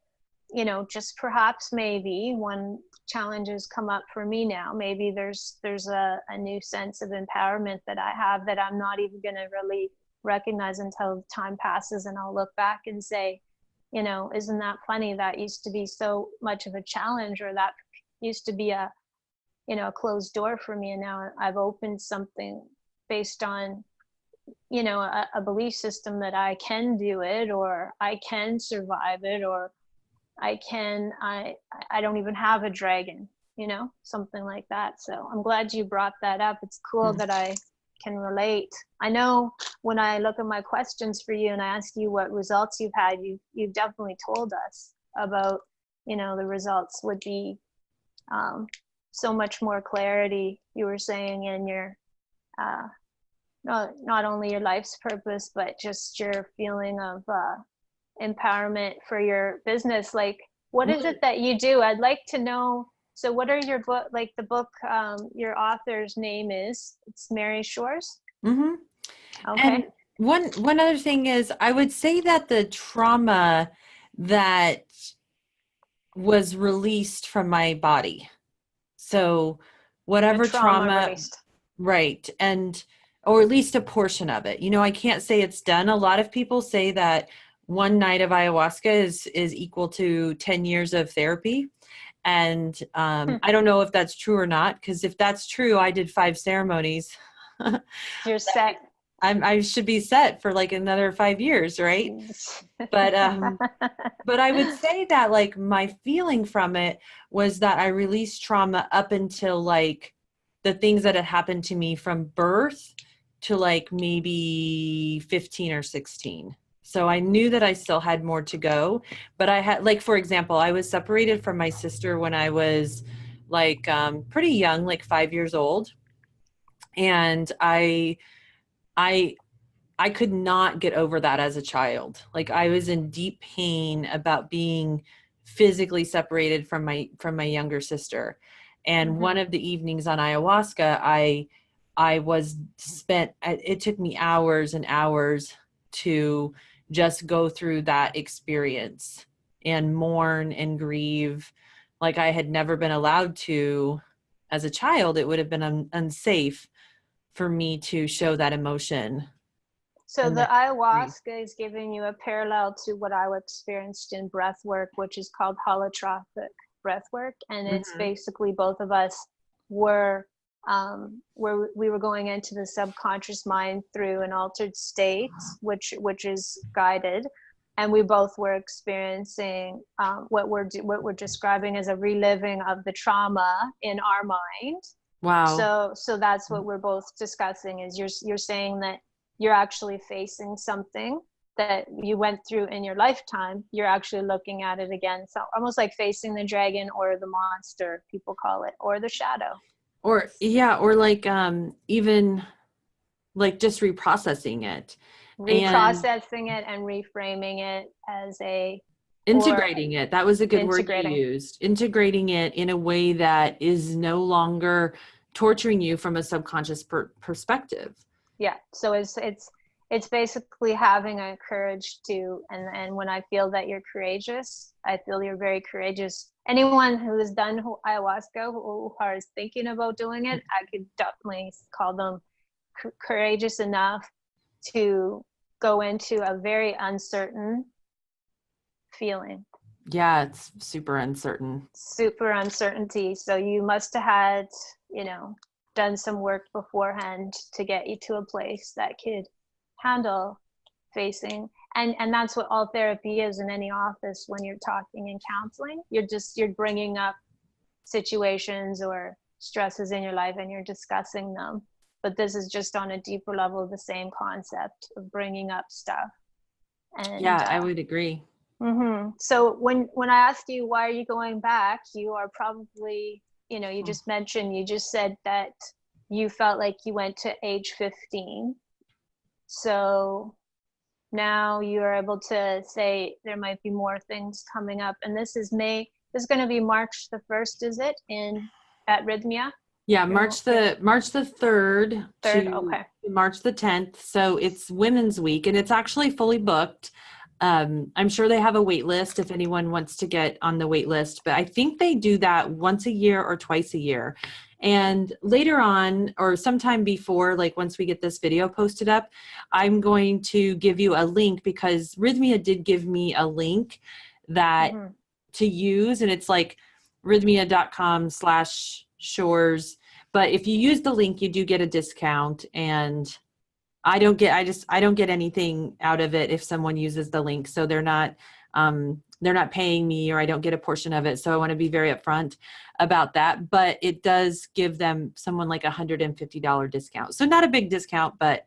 just perhaps maybe when challenges come up for me now, maybe there's a new sense of empowerment that I have that I'm not even going to really recognize until time passes, and I'll look back and say, isn't that funny? That used to be so much of a challenge, or that used to be a closed door for me, and now I've opened something based on a belief system that I can do it, or I can survive it, or I don't even have a dragon, something like that. So I'm glad you brought that up. It's cool that I can relate. I know when I look at my questions for you and I ask you what results you've had, you've definitely told us about the results would be so much more clarity, you were saying, in your not only your life's purpose, but just your feeling of empowerment for your business. Like, what is it that you do? I'd like to know. So what are your book, like the book, your author's name is, it's Mary Shores? Mm-hmm. Okay. And one other thing is, I would say that the trauma that was released from my body. So whatever The trauma trauma, released. right. And, or at least a portion of it. I can't say it's done. A lot of people say that one night of ayahuasca is equal to 10 years of therapy. And I don't know if that's true or not, because if that's true, I did 5 ceremonies. You're set. I should be set for like another 5 years, right? But I would say that like my feeling from it was that I released trauma up until like the things that had happened to me from birth to like maybe 15 or 16. So I knew that I still had more to go, but I had, like, for example, I was separated from my sister when I was like pretty young, like 5 years old. And I could not get over that as a child. Like, I was in deep pain about being physically separated from my younger sister. And one of the evenings on ayahuasca, it took me hours and hours to just go through that experience and mourn and grieve like I had never been allowed to as a child. It would have been unsafe for me to show that emotion. So And the that grief. ayahuasca is giving you a parallel to what I experienced in breath work, which is called holotropic breath work. And it's Mhm. basically both of us were where we were going into the subconscious mind through an altered state, which is guided, and we both were experiencing what we're describing as a reliving of the trauma in our mind. Wow. So that's what we're both discussing. Is you're saying that you're actually facing something that you went through in your lifetime. You're actually looking at it again. So almost like facing the dragon or the monster, people call it, or the shadow. Or yeah, or like even like just reprocessing it and Reprocessing it and reframing it as or integrating it. That was a good word you integrating. used. Integrating it in a way that is no longer torturing you from a subconscious perspective. Yeah. So it's basically having a courage to, and when I feel that you're courageous, I feel you're very courageous. Anyone who has done ayahuasca who is thinking about doing it, I could definitely call them courageous enough to go into a very uncertain feeling. Yeah, it's super uncertain. Super uncertainty. So you must have had, done some work beforehand to get you to a place that could handle facing. And that's what all therapy is in any office. When you're talking and counseling, you're bringing up situations or stresses in your life and you're discussing them. But this is just on a deeper level, the same concept of bringing up stuff. And Yeah, I would agree. so when I ask you why are you going back, you are probably, you just said that you felt like you went to age 15. So now you're able to say there might be more things coming up. And this is going to be March the 1st, is it, at Rhythmia? Yeah, March the 3rd Third, to okay. March the 10th. So it's Women's Week and it's actually fully booked. I'm sure they have a wait list if anyone wants to get on the wait list, but I think they do that once a year or twice a year. And later on, or sometime before, like once we get this video posted up, I'm going to give you a link because Rhythmia did give me a link that to use, and it's like rhythmia.com/shores. But if you use the link, you do get a discount, and I don't get anything out of it if someone uses the link. So they're not paying me, or I don't get a portion of it. So I want to be very upfront about that, but it does give them someone like $150 discount. So not a big discount, but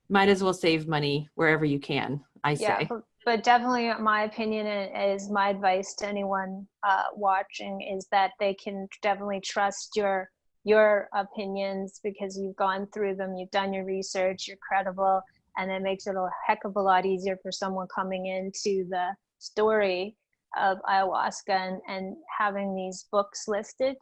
might as well save money wherever you can, I say. but definitely my opinion is my advice to anyone watching is that they can definitely trust your opinions because you've gone through them, you've done your research, you're credible, and it makes it a heck of a lot easier for someone coming into the story of ayahuasca and having these books listed,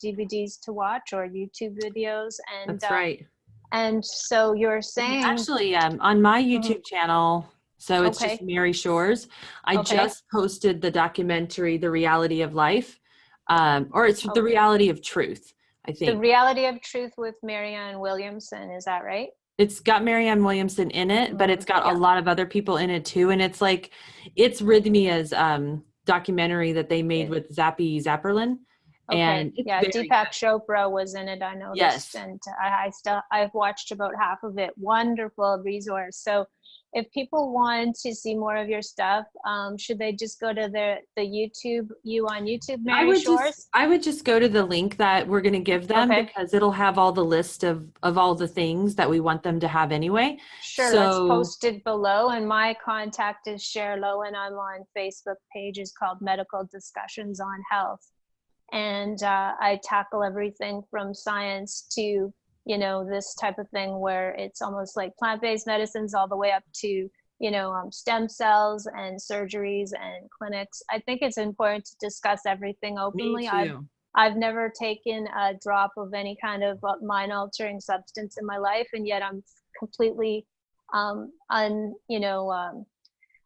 DVDs to watch or YouTube videos. And That's right. and so you're And saying, actually, on my mhm, YouTube channel, so it's just okay, Mary Shores, I okay, just posted the documentary, The Reality of Life, or it's The okay. Reality of Truth, I The think. Reality of Truth with Marianne Williamson, is that right? It's got Marianne Williamson in it, but it's got a Yeah. lot of other people in it too. And it's like, it's Rhythmia's documentary that they made It, with Zappy Zapperlin. okay. And it's Yeah, very Deepak good. Chopra was in it, I noticed, Yes. and I've watched about half of it. Wonderful resource. So if people want to see more of your stuff, should they just go to the YouTube, you on YouTube, Mary Shores? I would just go to the link that we're going to give them Okay. because it'll have all the list of all the things that we want them to have anyway. Sure, let's So, post it below. And my contact is Cher Lowen. I'm on Facebook page is called Medical Discussions on Health. And I tackle everything from science to, this type of thing where it's almost like plant-based medicines all the way up to, stem cells and surgeries and clinics. I think it's important to discuss everything me openly. too. I've never taken a drop of any kind of mind-altering substance in my life, and yet I'm completely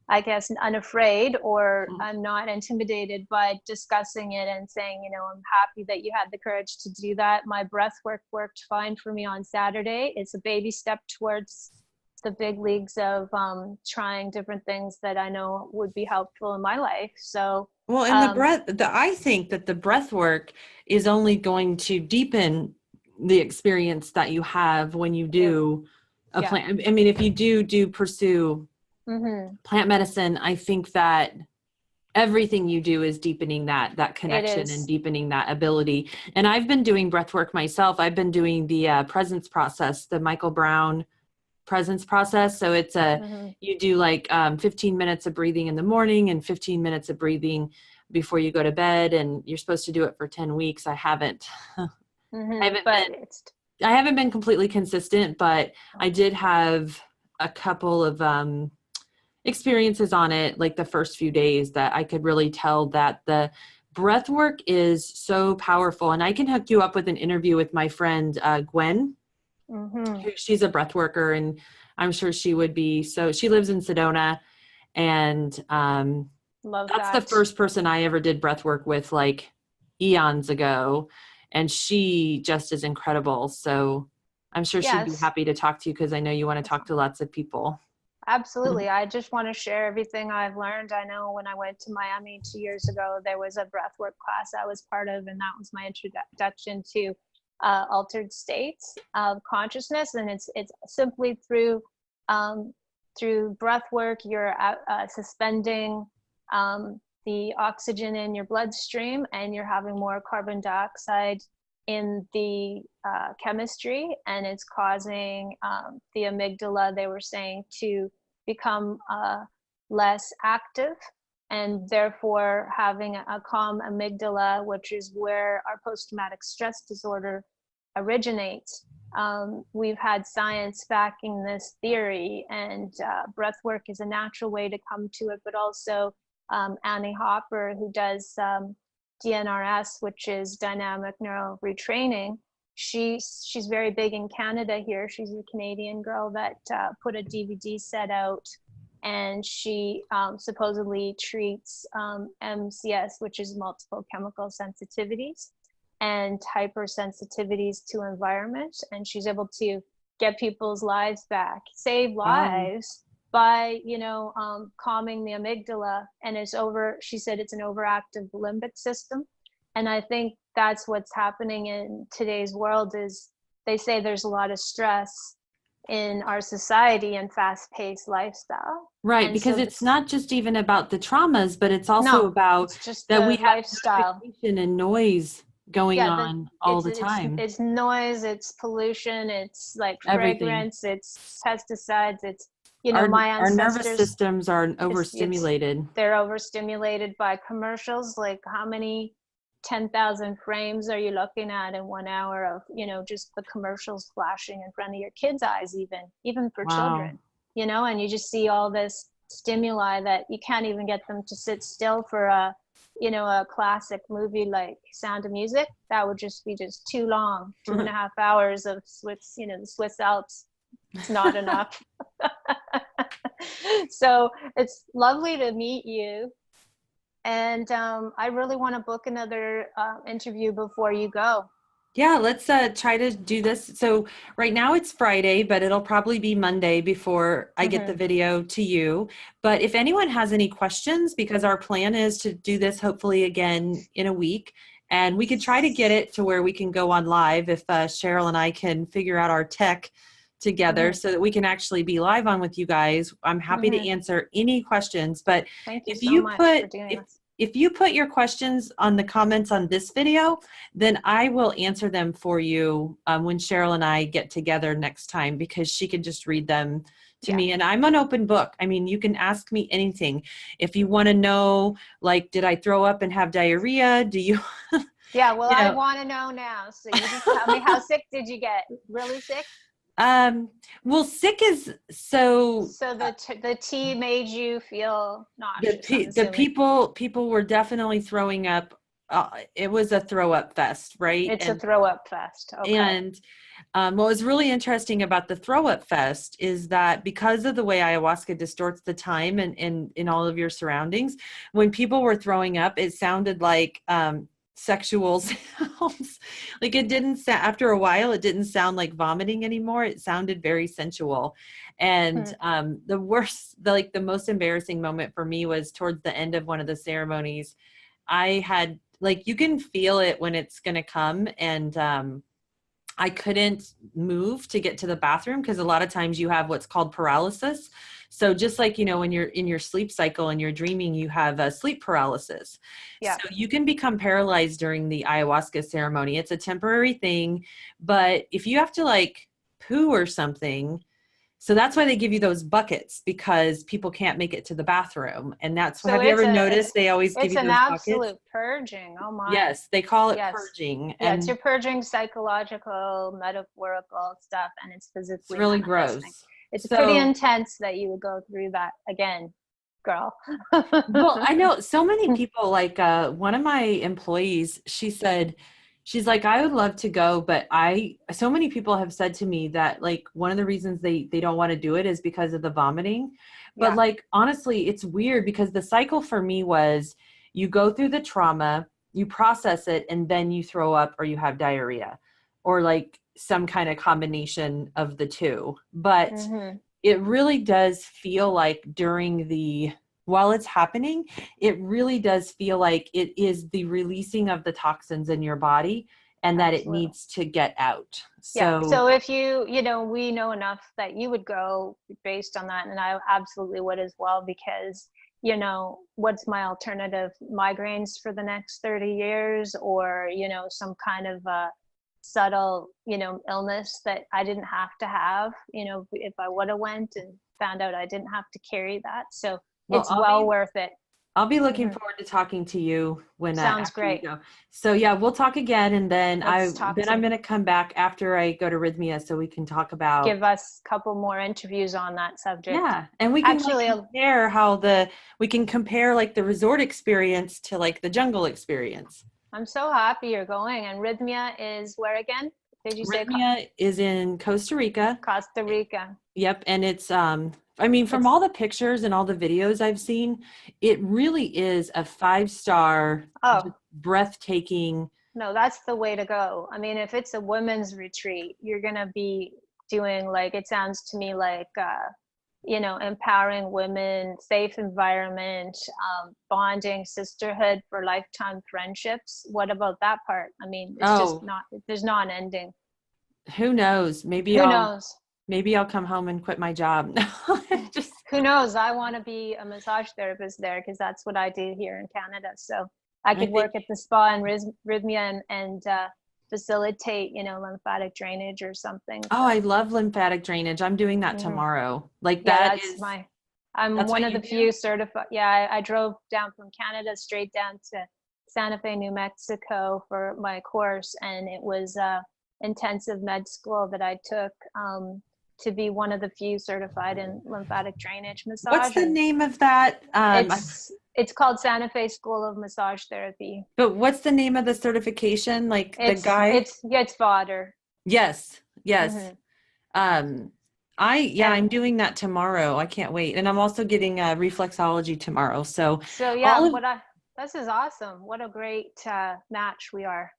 I guess unafraid, or I'm not intimidated by discussing it and saying, I'm happy that you had the courage to do that. My breath work worked fine for me on Saturday. It's a baby step towards the big leagues of trying different things that I know would be helpful in my life. So, Well, and I think that the breath work is only going to deepen the experience that you have when you yeah, do a yeah. plant. I mean, if you do pursue Mm-hmm. plant medicine, I think that everything you do is deepening that It connection and is. deepening that ability. And I've been doing breath work myself. I've been doing the presence process, the Michael Brown presence process. So it's Mm-hmm. you do like 15 minutes of breathing in the morning and 15 minutes of breathing before you go to bed. And you're supposed to do it for 10 weeks. I haven't, I Mm-hmm. haven't But been, it's I haven't been completely consistent, but I did have a couple of experiences on it, like the first few days, that I could really tell that the breath work is so powerful. And I can hook you up with an interview with my friend Gwen. mm-hmm. She's a breath worker, and I'm sure she would be. So she lives in Sedona, and Love that's the that. first person I ever did breath work with, like eons ago. And she just is incredible. So I'm sure she'd be Yes. happy to talk to you because I know you want to talk Awesome. to lots of people. Absolutely. I just want to share everything I've learned. I know when I went to Miami 2 years ago, there was a breathwork class I was part of, and that was my introduction to altered states of consciousness. And it's simply through breath work, you're suspending the oxygen in your bloodstream, and you're having more carbon dioxide in the chemistry, and it's causing the amygdala, they were saying, to become less active, and therefore having a calm amygdala, which is where our post-traumatic stress disorder originates. We've had science backing this theory, and breath work is a natural way to come to it, but also Annie Hopper, who does DNRS, which is dynamic neural retraining. She's very big in Canada here. She's a Canadian girl that put a DVD set out, and she supposedly treats MCS, which is multiple chemical sensitivities, and hypersensitivities to environment. And she's able to get people's lives back, save Wow. lives by calming the amygdala. And she said it's an overactive limbic system. And I think that's what's happening in today's world. Is they say there's a lot of stress in our society and fast-paced lifestyle. Right, And because so it's this not just even about the traumas, but it's also no, about it's just that we the have lifestyle. notification and noise going Yeah, but on all the time. it's noise, it's pollution, it's like Everything. fragrance, it's pesticides, it's You know, my our nervous ancestors, systems are it's overstimulated. they're overstimulated by commercials. Like how many 10,000 frames are you looking at in 1 hour of, you know, just the commercials flashing in front of your kids' eyes, even for Wow. children, you know, and you just see all this stimuli that you can't even get them to sit still for a, you know, a classic movie like Sound of Music. That would just be just too long. 2.5 hours of Swiss, you know, the Swiss Alps. It's not enough. So it's lovely to meet you. And I really want to book another interview before you go. Yeah, let's try to do this. So right now it's Friday, but it'll probably be Monday before I get the Mm-hmm. video to you. But if anyone has any questions, because our plan is to do this hopefully again in a week, and we could try to get it to where we can go on live if Cheryl and I can figure out our tech together Mm-hmm. so that we can actually be live on with you guys. I'm happy Mm-hmm. to answer any questions, but Thank you if so you much for put doing if this. if you put your questions on the comments on this video, then I will answer them for you when Cheryl and I get together next time, because she can just read them to Yeah. me. And I'm an open book. I mean, you can ask me anything. If you want to know, like, did I throw up and have diarrhea? Do you, Yeah. Well, you I know, want to know now. So you just tell me, how sick did you get? Really sick? well, sick is so So the tea made you feel nauseous, I'm the assuming. people were definitely throwing up. It was a throw up fest, right? It's a throw up fest. Okay. And what was really interesting about the throw up fest is that because of the way ayahuasca distorts the time and in all of your surroundings, when people were throwing up, it sounded like sexual sounds. Like it didn't after a while, it didn't sound like vomiting anymore. It sounded very sensual. And Hmm. the worst, like the most embarrassing moment for me was towards the end of one of the ceremonies. I had, like, you can feel it when it's going to come. And I couldn't move to get to the bathroom because a lot of times you have what's called paralysis. So just like, you know, when you're in your sleep cycle and you're dreaming, you have a sleep paralysis. So Yeah. you can become paralyzed during the ayahuasca ceremony. It's a temporary thing, but if you have to like poo or something, so that's why they give you those buckets, because people can't make it to the bathroom. And that's what, So have you it's ever a noticed they always give it's you an those buckets? absolute purging. Oh my. Yes, they call it Yes. purging. Yeah, it's And your purging psychological, metaphorical stuff, and it's it's physically really manifesting. gross. It's pretty So intense that you would go through that again, girl. well, I know so many people, like one of my employees, she said, she's like, I would love to go, but so many people have said to me that like one of the reasons they don't want to do it is because of the vomiting. But Yeah. like, honestly, it's weird because the cycle for me was you go through the trauma, you process it, and then you throw up or you have diarrhea or like some kind of combination of the two. But Mm-hmm. it really does feel like while it's happening, it really does feel like it is the releasing of the toxins in your body and that it Absolutely. needs to get out. Yeah. So, So if you know, we know enough that you would go based on that, and I absolutely would as well, because you know, what's my alternative? Migraines for the next 30 years, or you know, some kind of subtle, you know, illness that I didn't have to have, you know, if I would have went and found out I didn't have to carry that. So well, it's well worth it. I'll be looking Hmm. forward to talking to you when Sounds after you great. go. So yeah, we'll talk again, and then Let's talk I'm some, going to come back after I go to Rhythmia so we can talk about. give us a couple more interviews on that subject. Yeah, and we can like Actually, compare we can compare like the resort experience to like the jungle experience. I'm so happy you're going. And Rhythmia is where again? Did you say Rhythmia is in Costa Rica. Costa Rica? Yep, and it's I mean, from all It's, the pictures and all the videos I've seen, it really is a 5-star, oh, just breathtaking. no, that's the way to go. I mean, if it's a women's retreat, you're going to be doing, like, it sounds to me like, you know, empowering women, safe environment, bonding, sisterhood for lifetime friendships. What about that part? I mean, it's just Oh, not, there's not an ending. who knows? Who knows? Maybe I'll come home and quit my job. Just Who knows? I want to be a massage therapist there because that's what I do here in Canada. So I I could work think at the spa and Rhythmia and facilitate, lymphatic drainage or something. Oh, So I love lymphatic drainage. I'm doing that mhm. tomorrow. Like Yeah, I'm that's one what of you the do? few certified. Yeah, I drove down from Canada straight down to Santa Fe, New Mexico for my course, and it was intensive med school that I took to be one of the few certified in lymphatic drainage What's massage. the And name of that? it's called Santa Fe School of Massage Therapy. But what's the name of the certification? Like the guy? It's fodder. Yes, yes. Hmm. Um, I'm And doing that tomorrow. I can't wait. And I'm also getting reflexology tomorrow. So so yeah, all of this is awesome. What a great match we are.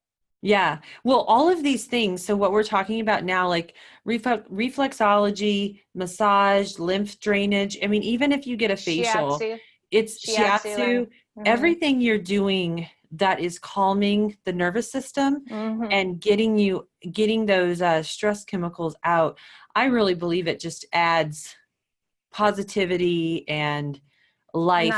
yeah. Well, all of these things. So what we're talking about now, like reflexology, massage, lymph drainage. I mean, even if you get a facial, Shiatsu, it's shiatsu, and shiatsu, everything you're doing that is calming the nervous system mm-hmm. and getting those stress chemicals out. I really believe it just adds positivity and And life.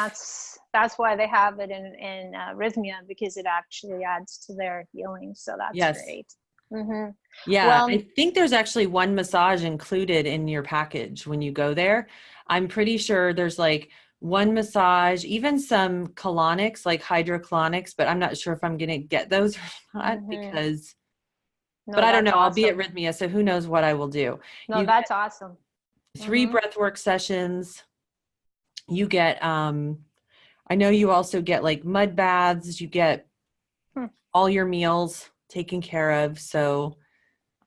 that's why they have it in Rhythmia, because it actually adds to their healing. So that's Yes. great. Mm-hmm. Yeah, Well, I think there's actually one massage included in your package when you go there. I'm pretty sure there's like one massage, even some colonics, like hydrocolonics, but I'm not sure if I'm going to get those or not mm-hmm. because, but No, I don't know. that's I'll be at awesome. Rhythmia, so who knows what I will do. No, You that's awesome. get 3 Mm-hmm. breathwork sessions. You get, I know you also get like mud baths. You get Hmm. all your meals taken care of. So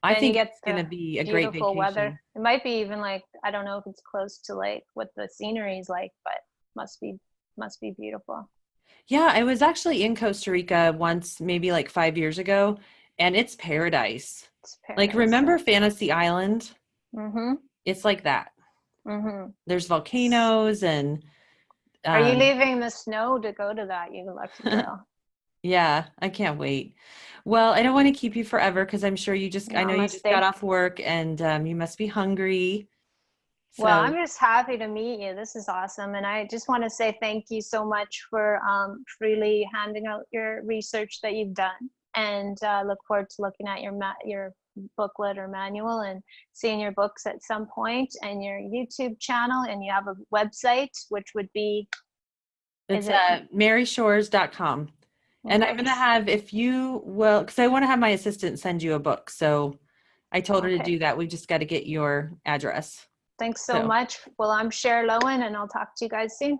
I And you think get it's going to the be a great beautiful weather. vacation. It might be even like, I don't know if it's close to like what the scenery is like, but must be beautiful. Yeah, I was actually in Costa Rica once, maybe like 5 years ago, and it's paradise. It's Like, paradise. remember Fantasy Island? Mm-hmm. It's like that. Mm-hmm. There's volcanoes and Are you um leaving the snow to go to that, you lucky girl? yeah, I can't wait. Well, I don't want to keep you forever because I know you just got Namaste. off work and you must be hungry. Well, So, I'm just happy to meet you. This is awesome. And I just want to say thank you so much for freely handing out your research that you've done. And look forward to looking at your booklet or manual and seeing your books at some point, and your YouTube channel. And you have a website, which would be, is it's it? maryshores.com. And I'm Okay. going to have, if you will, because I want to have my assistant send you a book. So I told her to Okay. do that. We just got to get your address. Thanks so So, much. Well, I'm Cher Lowen, and I'll talk to you guys soon.